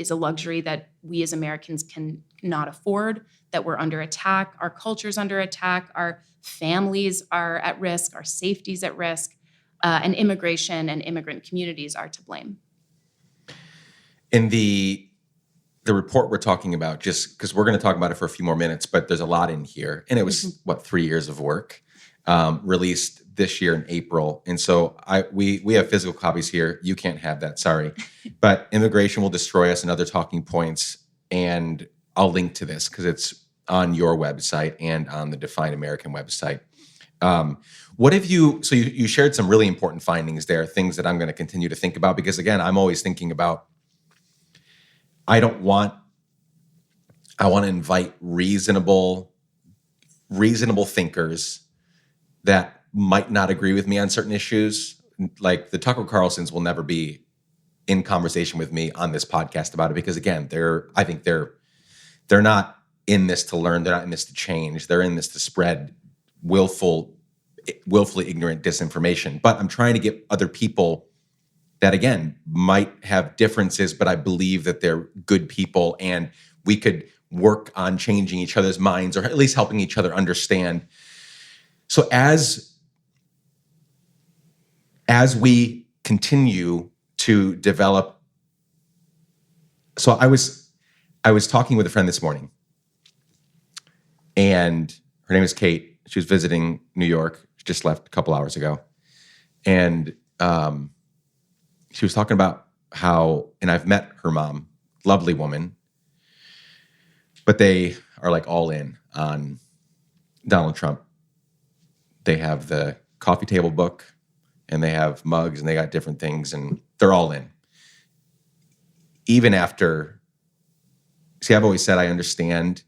luxury that we as Americans can not afford, that we're under attack, our culture's under attack, our families are at risk, our safety's at risk, and immigration and immigrant communities are to blame. In the report we're talking about, just because we're going to talk about it for a few more minutes, but there's a lot in here. And it was, 3 years of work, released this year in April. And so we have physical copies here. You can't have that, sorry. But immigration will destroy us and other talking points. And I'll link to this because it's on your website and on the Define American website. What have you shared some really important findings there, things that I'm going to continue to think about, because again, I'm always thinking about, I want to invite reasonable thinkers that might not agree with me on certain issues. Like the Tucker Carlsons will never be in conversation with me on this podcast about it, because again, I think they're not in this to learn. They're not in this to change. They're in this to spread willfully ignorant disinformation. But I'm trying to get other people that, again, might have differences, but I believe that they're good people and we could work on changing each other's minds or at least helping each other understand. So as we continue to develop, so I was talking with a friend this morning, and her name is Kate. She was visiting New York. She just left a couple hours ago. And she was talking about how, and I've met her mom, lovely woman, but they are like all in on Donald Trump. They have the coffee table book and they have mugs and they got different things and they're all in. Even after, I've always said I understand.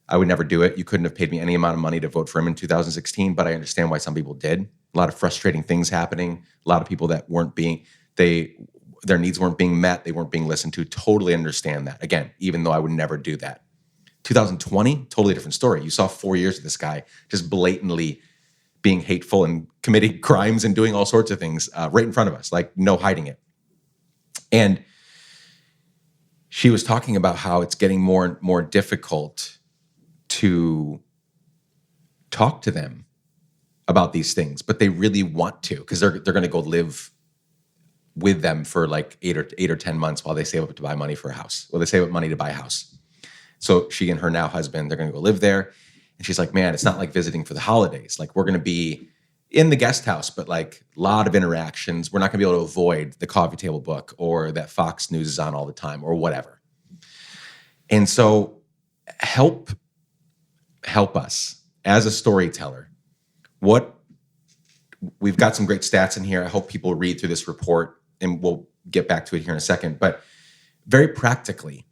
I would never do it. You couldn't have paid me any amount of money to vote for him in 2016, but I understand why some people did. A lot of frustrating things happening. A lot of people that weren't being, they their needs weren't being met, they weren't being listened to. Totally understand that. Again, even though I would never do that. 2020, totally different story. You saw 4 years of this guy just blatantly being hateful and committing crimes and doing all sorts of things right in front of us, like no hiding it. And she was talking about how it's getting more and more difficult to talk to them about these things, but they really want to, because they're going to go live with them for like 8 or 10 months while they save up to buy money for a house. Well, they save up money to buy a house. So she and her now husband, they're going to go live there. And she's like, man, it's not like visiting for the holidays. Like, we're going to be in the guest house, but like a lot of interactions. We're not going to be able to avoid the coffee table book or that Fox News is on all the time or whatever. And so help us as a storyteller. We've got some great stats in here. I hope people read through this report, and we'll get back to it here in a second. But very practically,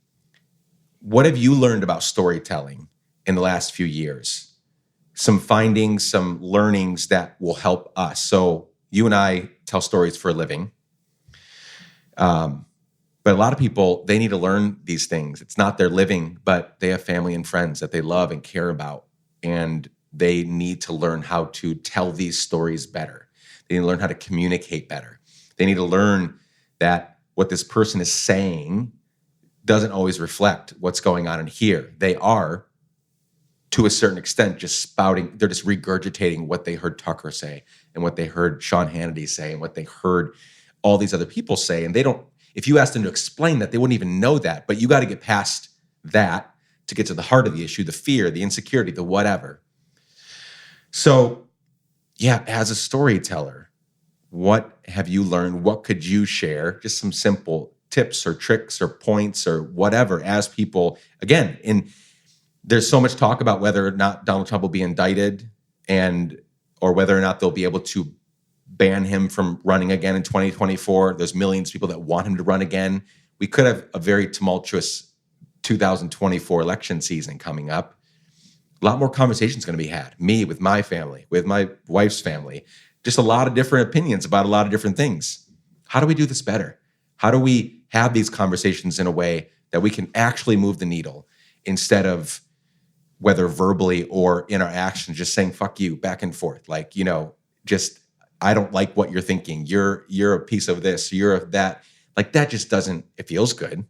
what have you learned about storytelling in the last few years? Some findings, some learnings that will help us. So you and I tell stories for a living. But a lot of people, they need to learn these things. It's not their living, but they have family and friends that they love and care about. And they need to learn how to tell these stories better. They need to learn how to communicate better. They need to learn that what this person is saying doesn't always reflect what's going on in here. They are, to a certain extent, just spouting. They're just regurgitating what they heard Tucker say and what they heard Sean Hannity say and what they heard all these other people say. And they don't, if you asked them to explain that, they wouldn't even know that. But you got to get past that to get to the heart of the issue, the fear, the insecurity, the whatever. So, yeah, as a storyteller, what have you learned? What could you share? Just some simple tips or tricks or points or whatever, as people, again, there's so much talk about whether or not Donald Trump will be indicted or whether or not they'll be able to ban him from running again in 2024. There's millions of people that want him to run again. We could have a very tumultuous 2024 election season coming up. A lot more conversations going to be had. Me with my family, with my wife's family, just a lot of different opinions about a lot of different things. How do we do this better? How do we have these conversations in a way that we can actually move the needle instead of, whether verbally or in our actions, just saying, fuck you, back and forth. Like, just, I don't like what you're thinking. You're a piece of this, you're of that. Like, that just doesn't, it feels good. It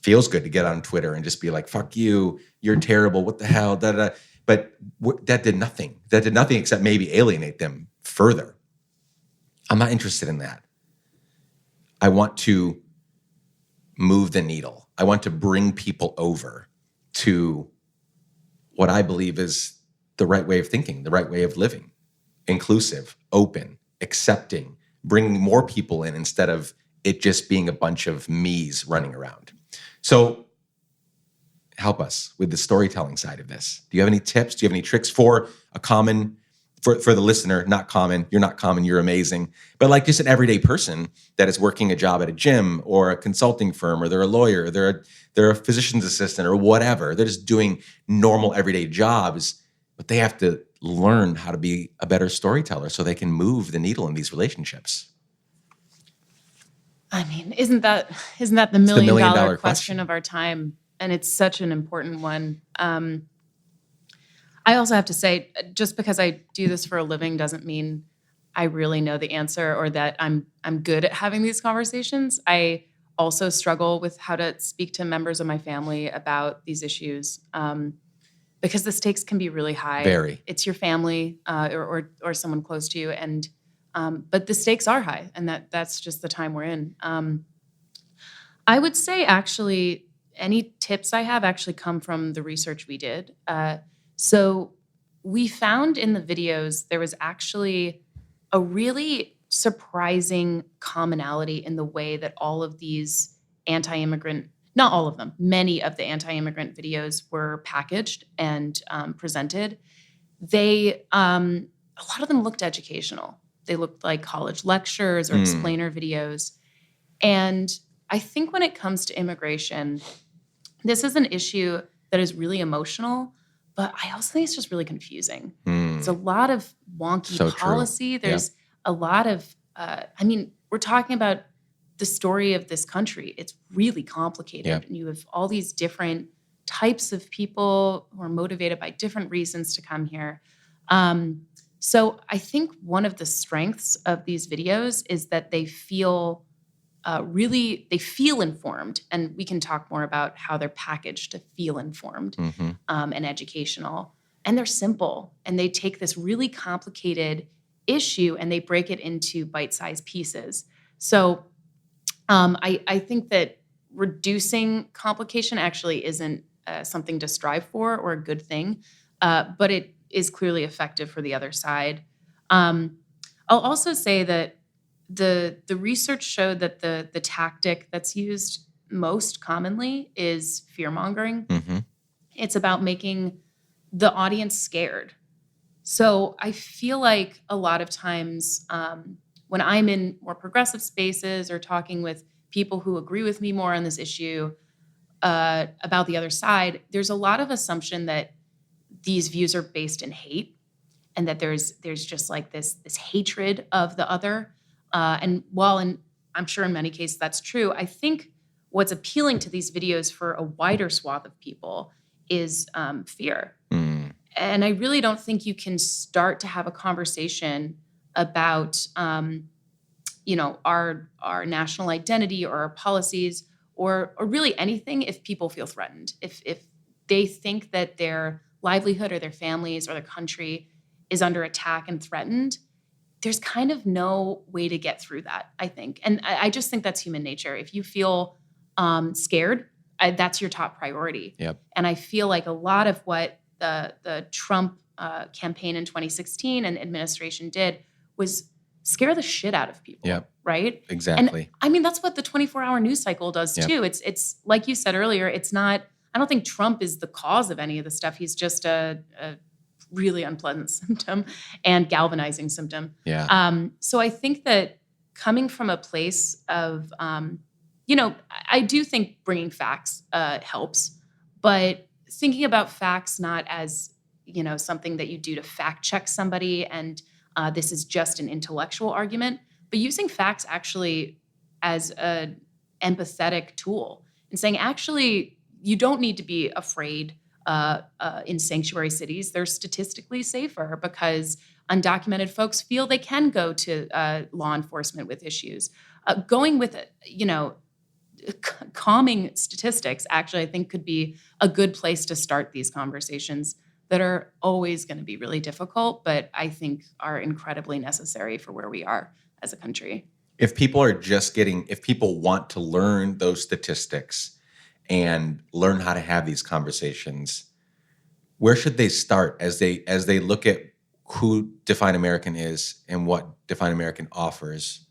feels good to get on Twitter and just be like, fuck you, you're terrible, what the hell, da da. But that did nothing. That did nothing except maybe alienate them further. I'm not interested in that. I want to move the needle. I want to bring people over to what I believe is the right way of thinking, the right way of living, inclusive, open, accepting, bringing more people in instead of it just being a bunch of me's running around. So help us with the storytelling side of this. Do you have any tips? Do you have any tricks for the listener? Not common, you're not common, you're amazing. But like just an everyday person that is working a job at a gym or a consulting firm, or they're a lawyer, they're a physician's assistant or whatever. They're just doing normal everyday jobs, but they have to learn how to be a better storyteller so they can move the needle in these relationships. I mean, isn't that the million dollar question of our time? And it's such an important one. I also have to say, just because I do this for a living doesn't mean I really know the answer or that I'm good at having these conversations. I also struggle with how to speak to members of my family about these issues because the stakes can be really high. Very. It's your family or someone close to you, and but the stakes are high, and that's just the time we're in. I would say actually any tips I have actually come from the research we did. So we found in the videos there was actually a really surprising commonality in the way that all of these anti-immigrant, not all of them, many of the anti-immigrant videos were packaged and presented. A lot of them looked educational. They looked like college lectures or explainer videos. And I think when it comes to immigration, this is an issue that is really emotional, but I also think it's just really confusing. It's a lot of wonky policy. There's a lot of, we're talking about the story of this country. It's really complicated. Yep. And you have all these different types of people who are motivated by different reasons to come here. So I think one of the strengths of these videos is that they feel they feel informed, and we can talk more about how they're packaged to feel informed and educational. And they're simple, and they take this really complicated issue and they break it into bite-sized pieces. So I think that reducing complication actually isn't something to strive for or a good thing, but it is clearly effective for the other side. I'll also say that the research showed that the tactic that's used most commonly is fear-mongering. It's about making the audience scared. So I feel like a lot of times when I'm in more progressive spaces or talking with people who agree with me more on this issue about the other side, there's a lot of assumption that these views are based in hate and that there's just like this hatred of the other. And I'm sure in many cases that's true, I think what's appealing to these videos for a wider swath of people is fear. And I really don't think you can start to have a conversation about, our national identity or our policies or really anything if people feel threatened. If they think that their livelihood or their families or their country is under attack and threatened, there's kind of no way to get through that, I think. And I just think that's human nature. If you feel scared, that's your top priority. Yep. And I feel like a lot of what the Trump campaign in 2016 and administration did was scare the shit out of people. Yep. Right? Exactly. And I mean, that's what the 24-hour news cycle does too. It's like you said earlier, it's not, I don't think Trump is the cause of any of the stuff. He's just a really unpleasant symptom and galvanizing symptom. Yeah. So I think that coming from a place of, I do think bringing facts helps, but thinking about facts not as, something that you do to fact check somebody and this is just an intellectual argument, but using facts actually as an empathetic tool and saying, actually, you don't need to be afraid in sanctuary cities. They're statistically safer because undocumented folks feel they can go to law enforcement with issues. Going with, calming statistics, actually, I think could be a good place to start these conversations that are always going to be really difficult, but I think are incredibly necessary for where we are as a country. If people want to learn those statistics and learn how to have these conversations, where should they start as they look at who Define American is and what Define American offers?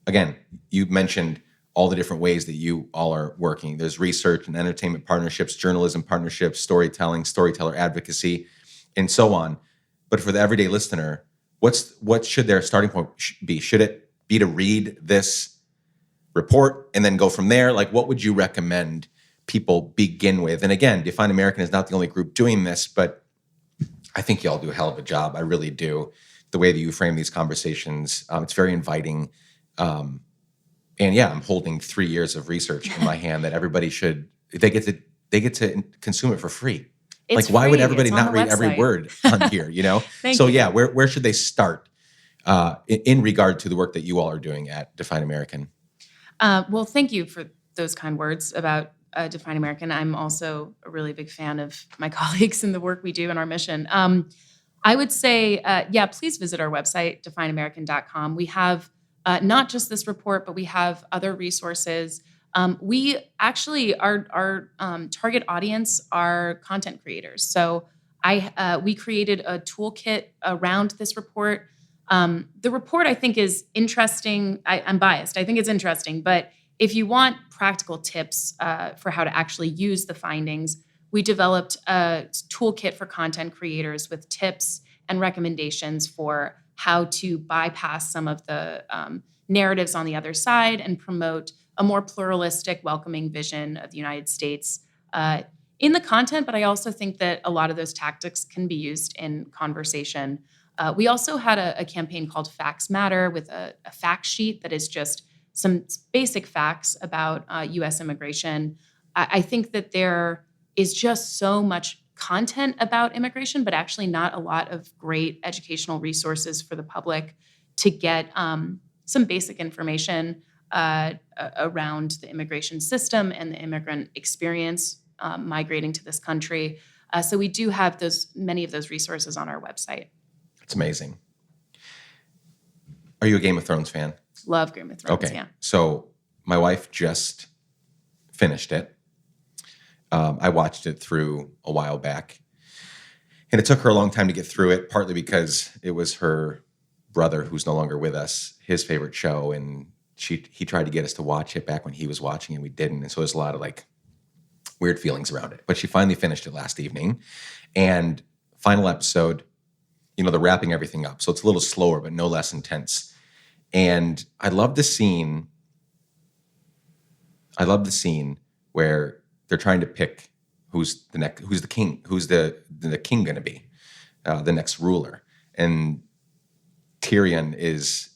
Again, you mentioned all the different ways that you all are working. There's research and entertainment partnerships, journalism partnerships, storytelling, storyteller advocacy, and so on. But for the everyday listener, what should their starting point be? Should it be to read this report and then go from there? Like, what would you recommend people begin with? And again, Define American is not the only group doing this, but I think you all do a hell of a job. I really do. The way that you frame these conversations, it's very inviting. And yeah, I'm holding 3 years of research in my hand that everybody they get to consume it for free. It's why free. would everybody It's on not the read every website. word on here, Thank you. Yeah, where should they start in regard to the work that you all are doing at Define American? Well, thank you for those kind words about Define American. I'm also a really big fan of my colleagues and the work we do and our mission. I would say, please visit our website, defineamerican.com. We have not just this report, but we have other resources. We actually, our target audience are content creators. So we created a toolkit around this report. The report, I think, is interesting. I'm biased. I think it's interesting. But if you want practical tips for how to actually use the findings, we developed a toolkit for content creators with tips and recommendations for how to bypass some of the narratives on the other side and promote a more pluralistic, welcoming vision of the United States in the content. But I also think that a lot of those tactics can be used in conversation. We also had a campaign called Facts Matter with a fact sheet that is just some basic facts about U.S. immigration. I think that there is just so much content about immigration, but actually not a lot of great educational resources for the public to get some basic information around the immigration system and the immigrant experience migrating to this country. So we do have many of those resources on our website. It's amazing. Are you a Game of Thrones fan? Love Game of Thrones, okay. Yeah. So my wife just finished it. I watched it through a while back. And it took her a long time to get through it, partly because it was her brother, who's no longer with us, his favorite show. And he tried to get us to watch it back when he was watching and we didn't. And so there's a lot of like weird feelings around it. But she finally finished it last evening. And final episode, they're wrapping everything up. So it's a little slower, but no less intense. And I love the scene where they're trying to pick who's the king going to be, the next ruler. And Tyrion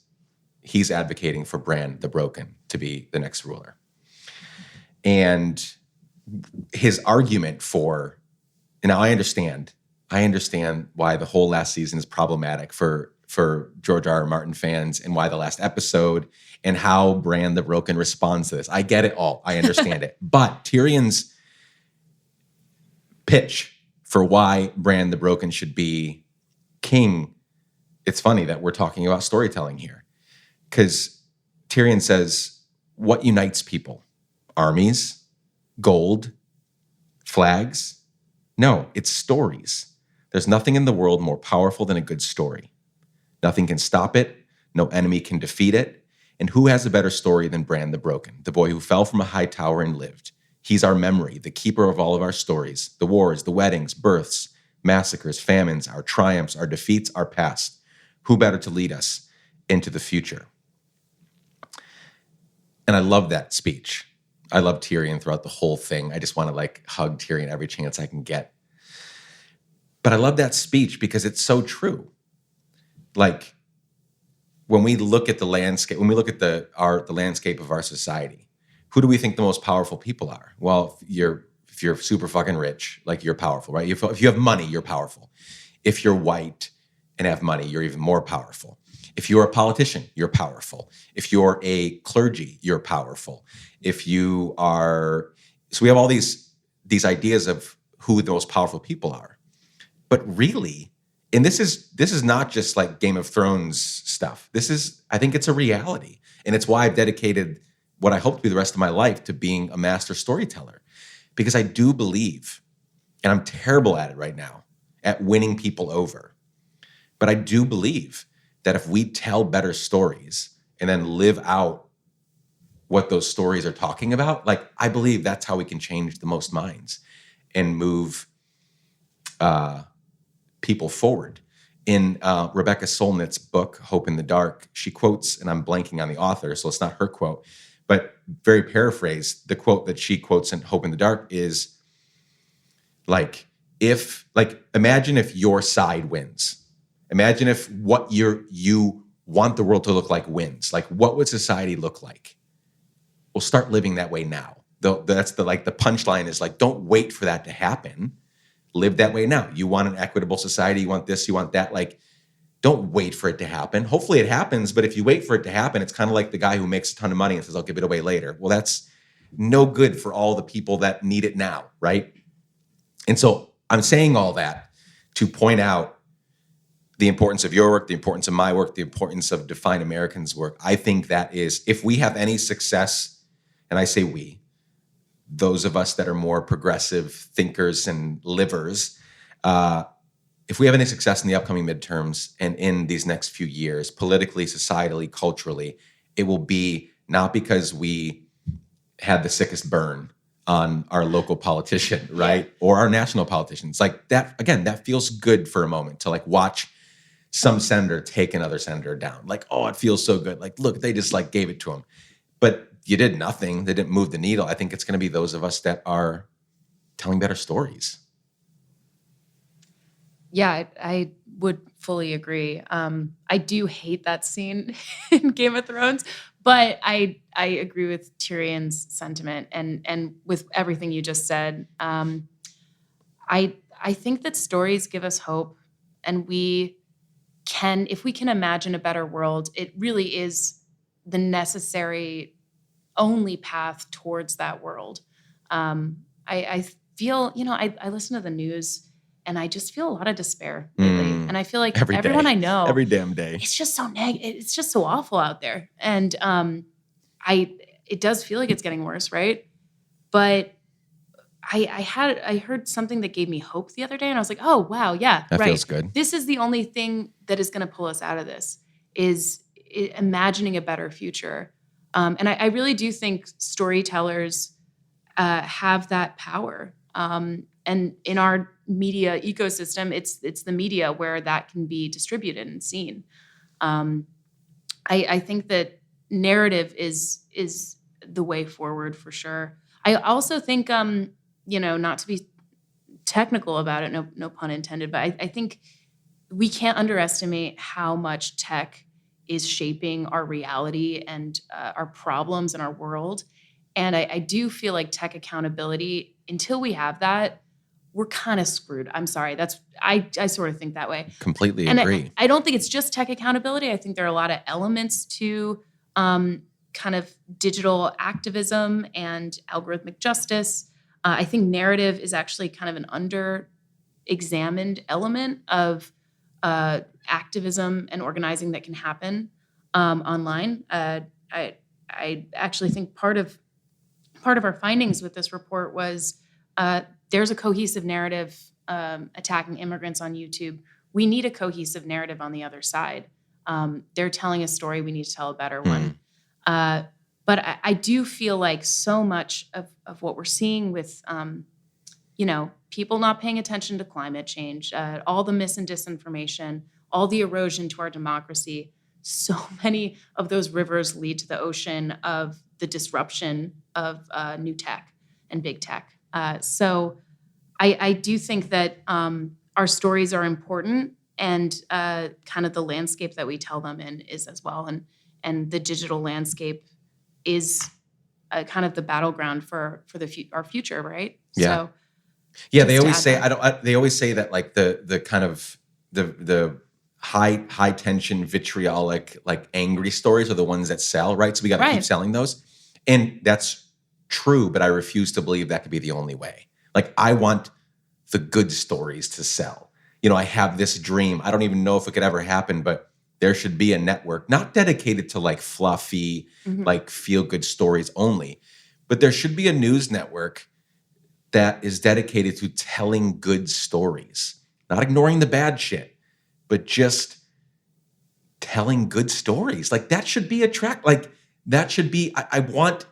he's advocating for Bran the Broken to be the next ruler. And his argument now I understand why the whole last season is problematic for George R.R. Martin fans and why the last episode and how Bran the Broken responds to this. I get it all. I understand it. But Tyrion's pitch for why Bran the Broken should be king, it's funny that we're talking about storytelling here. Because Tyrion says, what unites people? Armies? Gold? Flags? No, it's stories. There's nothing in the world more powerful than a good story. Nothing can stop it. No enemy can defeat it. And who has a better story than Bran the Broken, the boy who fell from a high tower and lived? He's our memory, the keeper of all of our stories, the wars, the weddings, births, massacres, famines, our triumphs, our defeats, our past. Who better to lead us into the future? And I love that speech. I love Tyrion throughout the whole thing. I just want to hug Tyrion every chance I can get. But I love that speech because it's so true. When we look at the landscape, when we look at the landscape of our society, who do we think the most powerful people are? Well, if you're super fucking rich, you're powerful, right? If you have money, you're powerful. If you're white and have money, you're even more powerful. If you're a politician, you're powerful. If you're a clergy, you're powerful. So we have all these ideas of who the most powerful people are. But really, and this is not just like Game of Thrones stuff. I think it's a reality. And it's why I've dedicated what I hope to be the rest of my life to being a master storyteller. Because I do believe, and I'm terrible at it right now, at winning people over. But I do believe that if we tell better stories and then live out what those stories are talking about, I believe that's how we can change the most minds and move people forward. In Rebecca Solnit's book, Hope in the Dark, she quotes, and I'm blanking on the author, so it's not her quote, but very paraphrased, the quote that she quotes in Hope in the Dark is imagine if your side wins. Imagine if what you want the world to look like wins. What would society look like? Well, start living that way now. That's the punchline is don't wait for that to happen. Live that way now. You want an equitable society. You want this, you want that. Don't wait for it to happen. Hopefully it happens, but if you wait for it to happen, it's kind of like the guy who makes a ton of money and says, I'll give it away later. Well, that's no good for all the people that need it now, right? And so I'm saying all that to point out the importance of your work, the importance of my work, the importance of Define Americans' work. I think that is, if we have any success, and I say we, those of us that are more progressive thinkers and livers, if we have any success in the upcoming midterms and in these next few years, politically, societally, culturally, it will be not because we had the sickest burn on our local politician, right? Yeah. Or our national politicians. That, again, that feels good for a moment to watch some senator take another senator down. Oh, it feels so good. Look, they just gave it to him. But you did nothing. They didn't move the needle. I think it's going to be those of us that are telling better stories. Yeah, I would fully agree. I do hate that scene in Game of Thrones, but I agree with Tyrion's sentiment and with everything you just said. I think that stories give us hope, and if we can imagine a better world, it really is the necessary only path towards that world. I feel, I listen to the news and I just feel a lot of despair lately. And I feel like Every everyone day. I know, Every damn day. it's just so it's just so awful out there. And it does feel like it's getting worse, right? But I heard something that gave me hope the other day, and I was like, oh wow, yeah, That right. feels good. This is the only thing that is going to pull us out of this is imagining a better future. And I really do think storytellers have that power. And in our media ecosystem, it's the media where that can be distributed and seen. I think that narrative is the way forward for sure. I also think, not to be technical about it, no pun intended, but I think we can't underestimate how much tech is shaping our reality and our problems in our world. And I do feel like tech accountability, until we have that, we're kind of screwed. I'm sorry. I sort of think that way. Completely And agree. I don't think it's just tech accountability. I think there are a lot of elements to kind of digital activism and algorithmic justice. I think narrative is actually kind of an under-examined element of activism and organizing that can happen online. I actually think part of our findings with this report was there's a cohesive narrative attacking immigrants on YouTube. We need a cohesive narrative on the other side. They're telling a story. We need to tell a better one. But I do feel like so much of what we're seeing with, people not paying attention to climate change, all the mis and disinformation, all the erosion to our democracy, so many of those rivers lead to the ocean of the disruption of new tech and big tech. So I do think that our stories are important, and kind of the landscape that we tell them in is as well. And the digital landscape is kind of the battleground for our future, right? Yeah. So, yeah, just they to always add say that. they always say that like the kind of the high tension vitriolic like angry stories are the ones that sell, right? So we got to keep Right. selling those. And that's true, but I refuse to believe that could be the only way. Like I want the good stories to sell. I have this dream. I don't even know if it could ever happen, but there should be a network not dedicated to like fluffy, like feel good stories only, but there should be a news network that is dedicated to telling good stories, not ignoring the bad shit, but just telling good stories. Like that should be a track. Like that should be, I want,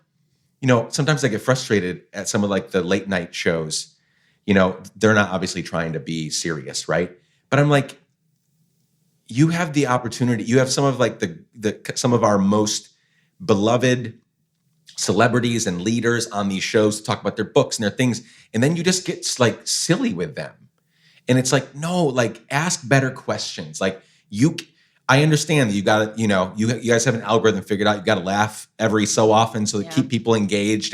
sometimes I get frustrated at some of like the late night shows. They're not obviously trying to be serious, right? But I'm like, you have the opportunity. You have some of like some of our most beloved celebrities and leaders on these shows to talk about their books and their things, and then you just get like silly with them. And it's like, no, like ask better questions. Like I understand that you got to, you guys have an algorithm figured out. You got to laugh every so often so to keep people engaged.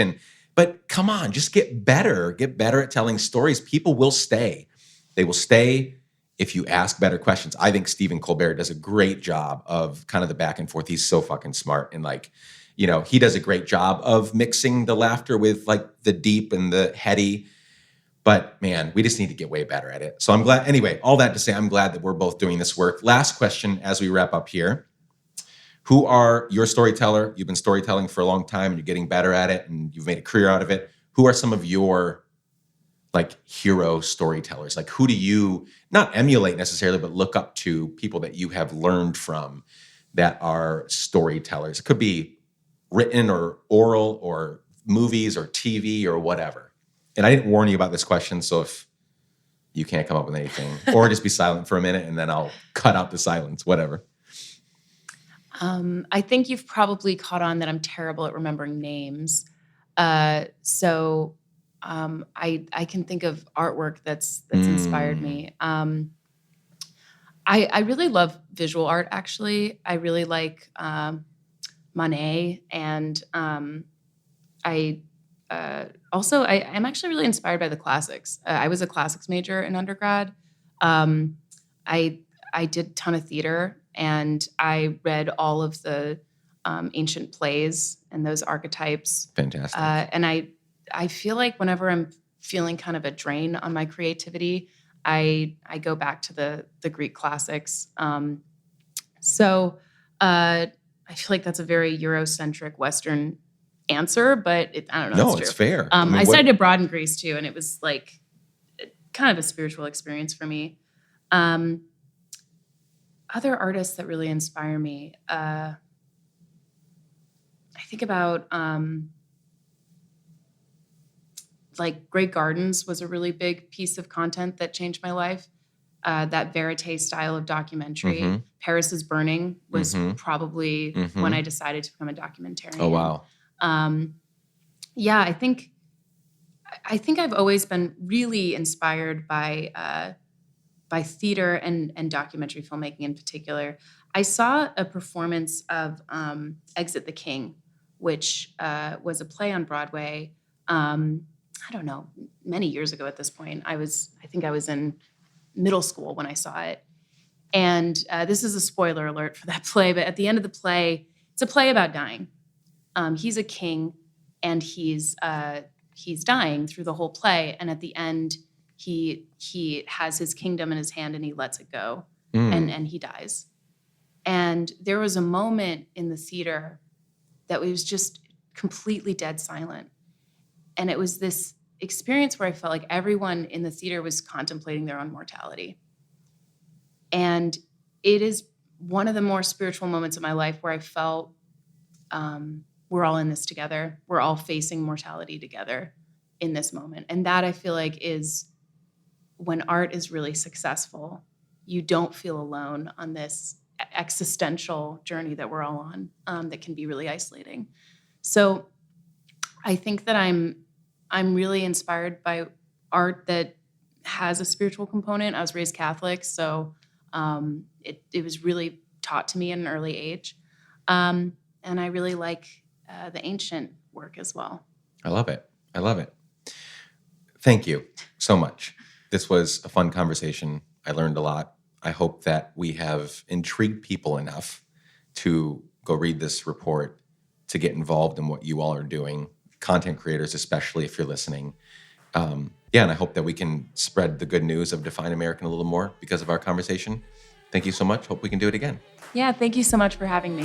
But come on, just get better at telling stories. People will stay. They will stay if you ask better questions. I think Stephen Colbert does a great job of kind of the back and forth. He's so fucking smart. And like, he does a great job of mixing the laughter with like the deep and the heady. But man, we just need to get way better at it. So I'm glad, anyway, all that to say, I'm glad that we're both doing this work. Last question as we wrap up here. Who are your storyteller? You've been storytelling for a long time and you're getting better at it and you've made a career out of it. Who are some of your like hero storytellers? Like who do you not emulate necessarily, but look up to, people that you have learned from that are storytellers? It could be written or oral or movies or TV or whatever. And I didn't warn you about this question, so if you can't come up with anything, or just be silent for a minute and then I'll cut out the silence, whatever. I think you've probably caught on that I'm terrible at remembering names. So I can think of artwork that's inspired me. I really love visual art, actually. I really like Monet, and I'm actually really inspired by the classics. I was a classics major in undergrad. Um, I did a ton of theater, and I read all of the ancient plays and those archetypes. Fantastic. And I feel like whenever I'm feeling kind of a drain on my creativity, I go back to the Greek classics. So I feel like that's a very Eurocentric Western answer, but I don't know. No, it's it's true. fair. I studied abroad in Greece too, and it was like kind of a spiritual experience for me. Other artists that really inspire me, I think about like Grey Gardens was a really big piece of content that changed my life. That verite style of documentary. Mhm. Paris is Burning was Mhm. probably Mhm. when I decided to become a documentarian. Oh, wow. Yeah, I think I've always been really inspired by theater and documentary filmmaking in particular. I saw a performance of Exit the King, which was a play on Broadway. I don't know, many years ago at this point. I think I was in middle school when I saw it. And this is a spoiler alert for that play, but at the end of the play, it's a play about dying. He's a king, and he's dying through the whole play. And at the end, he has his kingdom in his hand, and he lets it go, and he dies. And there was a moment in the theater that was just completely dead silent. And it was this experience where I felt like everyone in the theater was contemplating their own mortality. And it is one of the more spiritual moments of my life where I felt we're all in this together. We're all facing mortality together in this moment. And that I feel like is when art is really successful, you don't feel alone on this existential journey that we're all on that can be really isolating. So I think that I'm really inspired by art that has a spiritual component. I was raised Catholic, so it was really taught to me at an early age. And I really like the ancient work as well. I love it. I love it. Thank you so much. This was a fun conversation. I learned a lot. I hope that we have intrigued people enough to go read this report, to get involved in what you all are doing, content creators, especially if you're listening. And I hope that we can spread the good news of Define American a little more because of our conversation. Thank you so much. Hope we can do it again. Yeah, thank you so much for having me.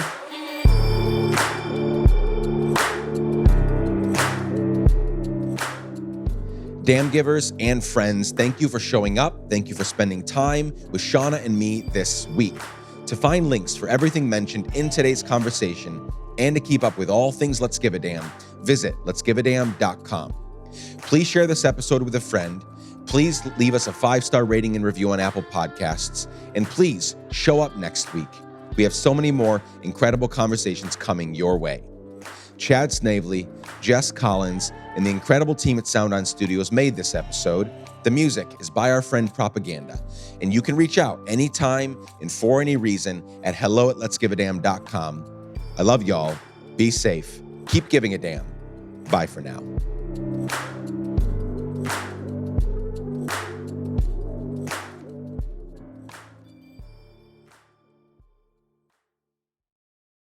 Dam givers and friends, thank you for showing up. Thank you for spending time with Shauna and me this week. To find links for everything mentioned in today's conversation and to keep up with all things Let's Give a Damn, visit letsgiveadamn.com. Please share this episode with a friend. Please leave us a 5-star rating and review on Apple Podcasts. And please show up next week. We have so many more incredible conversations coming your way. Chad Snavely, Jess Collins, and the incredible team at Sound On Studios made this episode. The music is by our friend Propaganda. And you can reach out anytime and for any reason at hello@letsgiveadamn.com. I love y'all. Be safe. Keep giving a damn. Bye for now.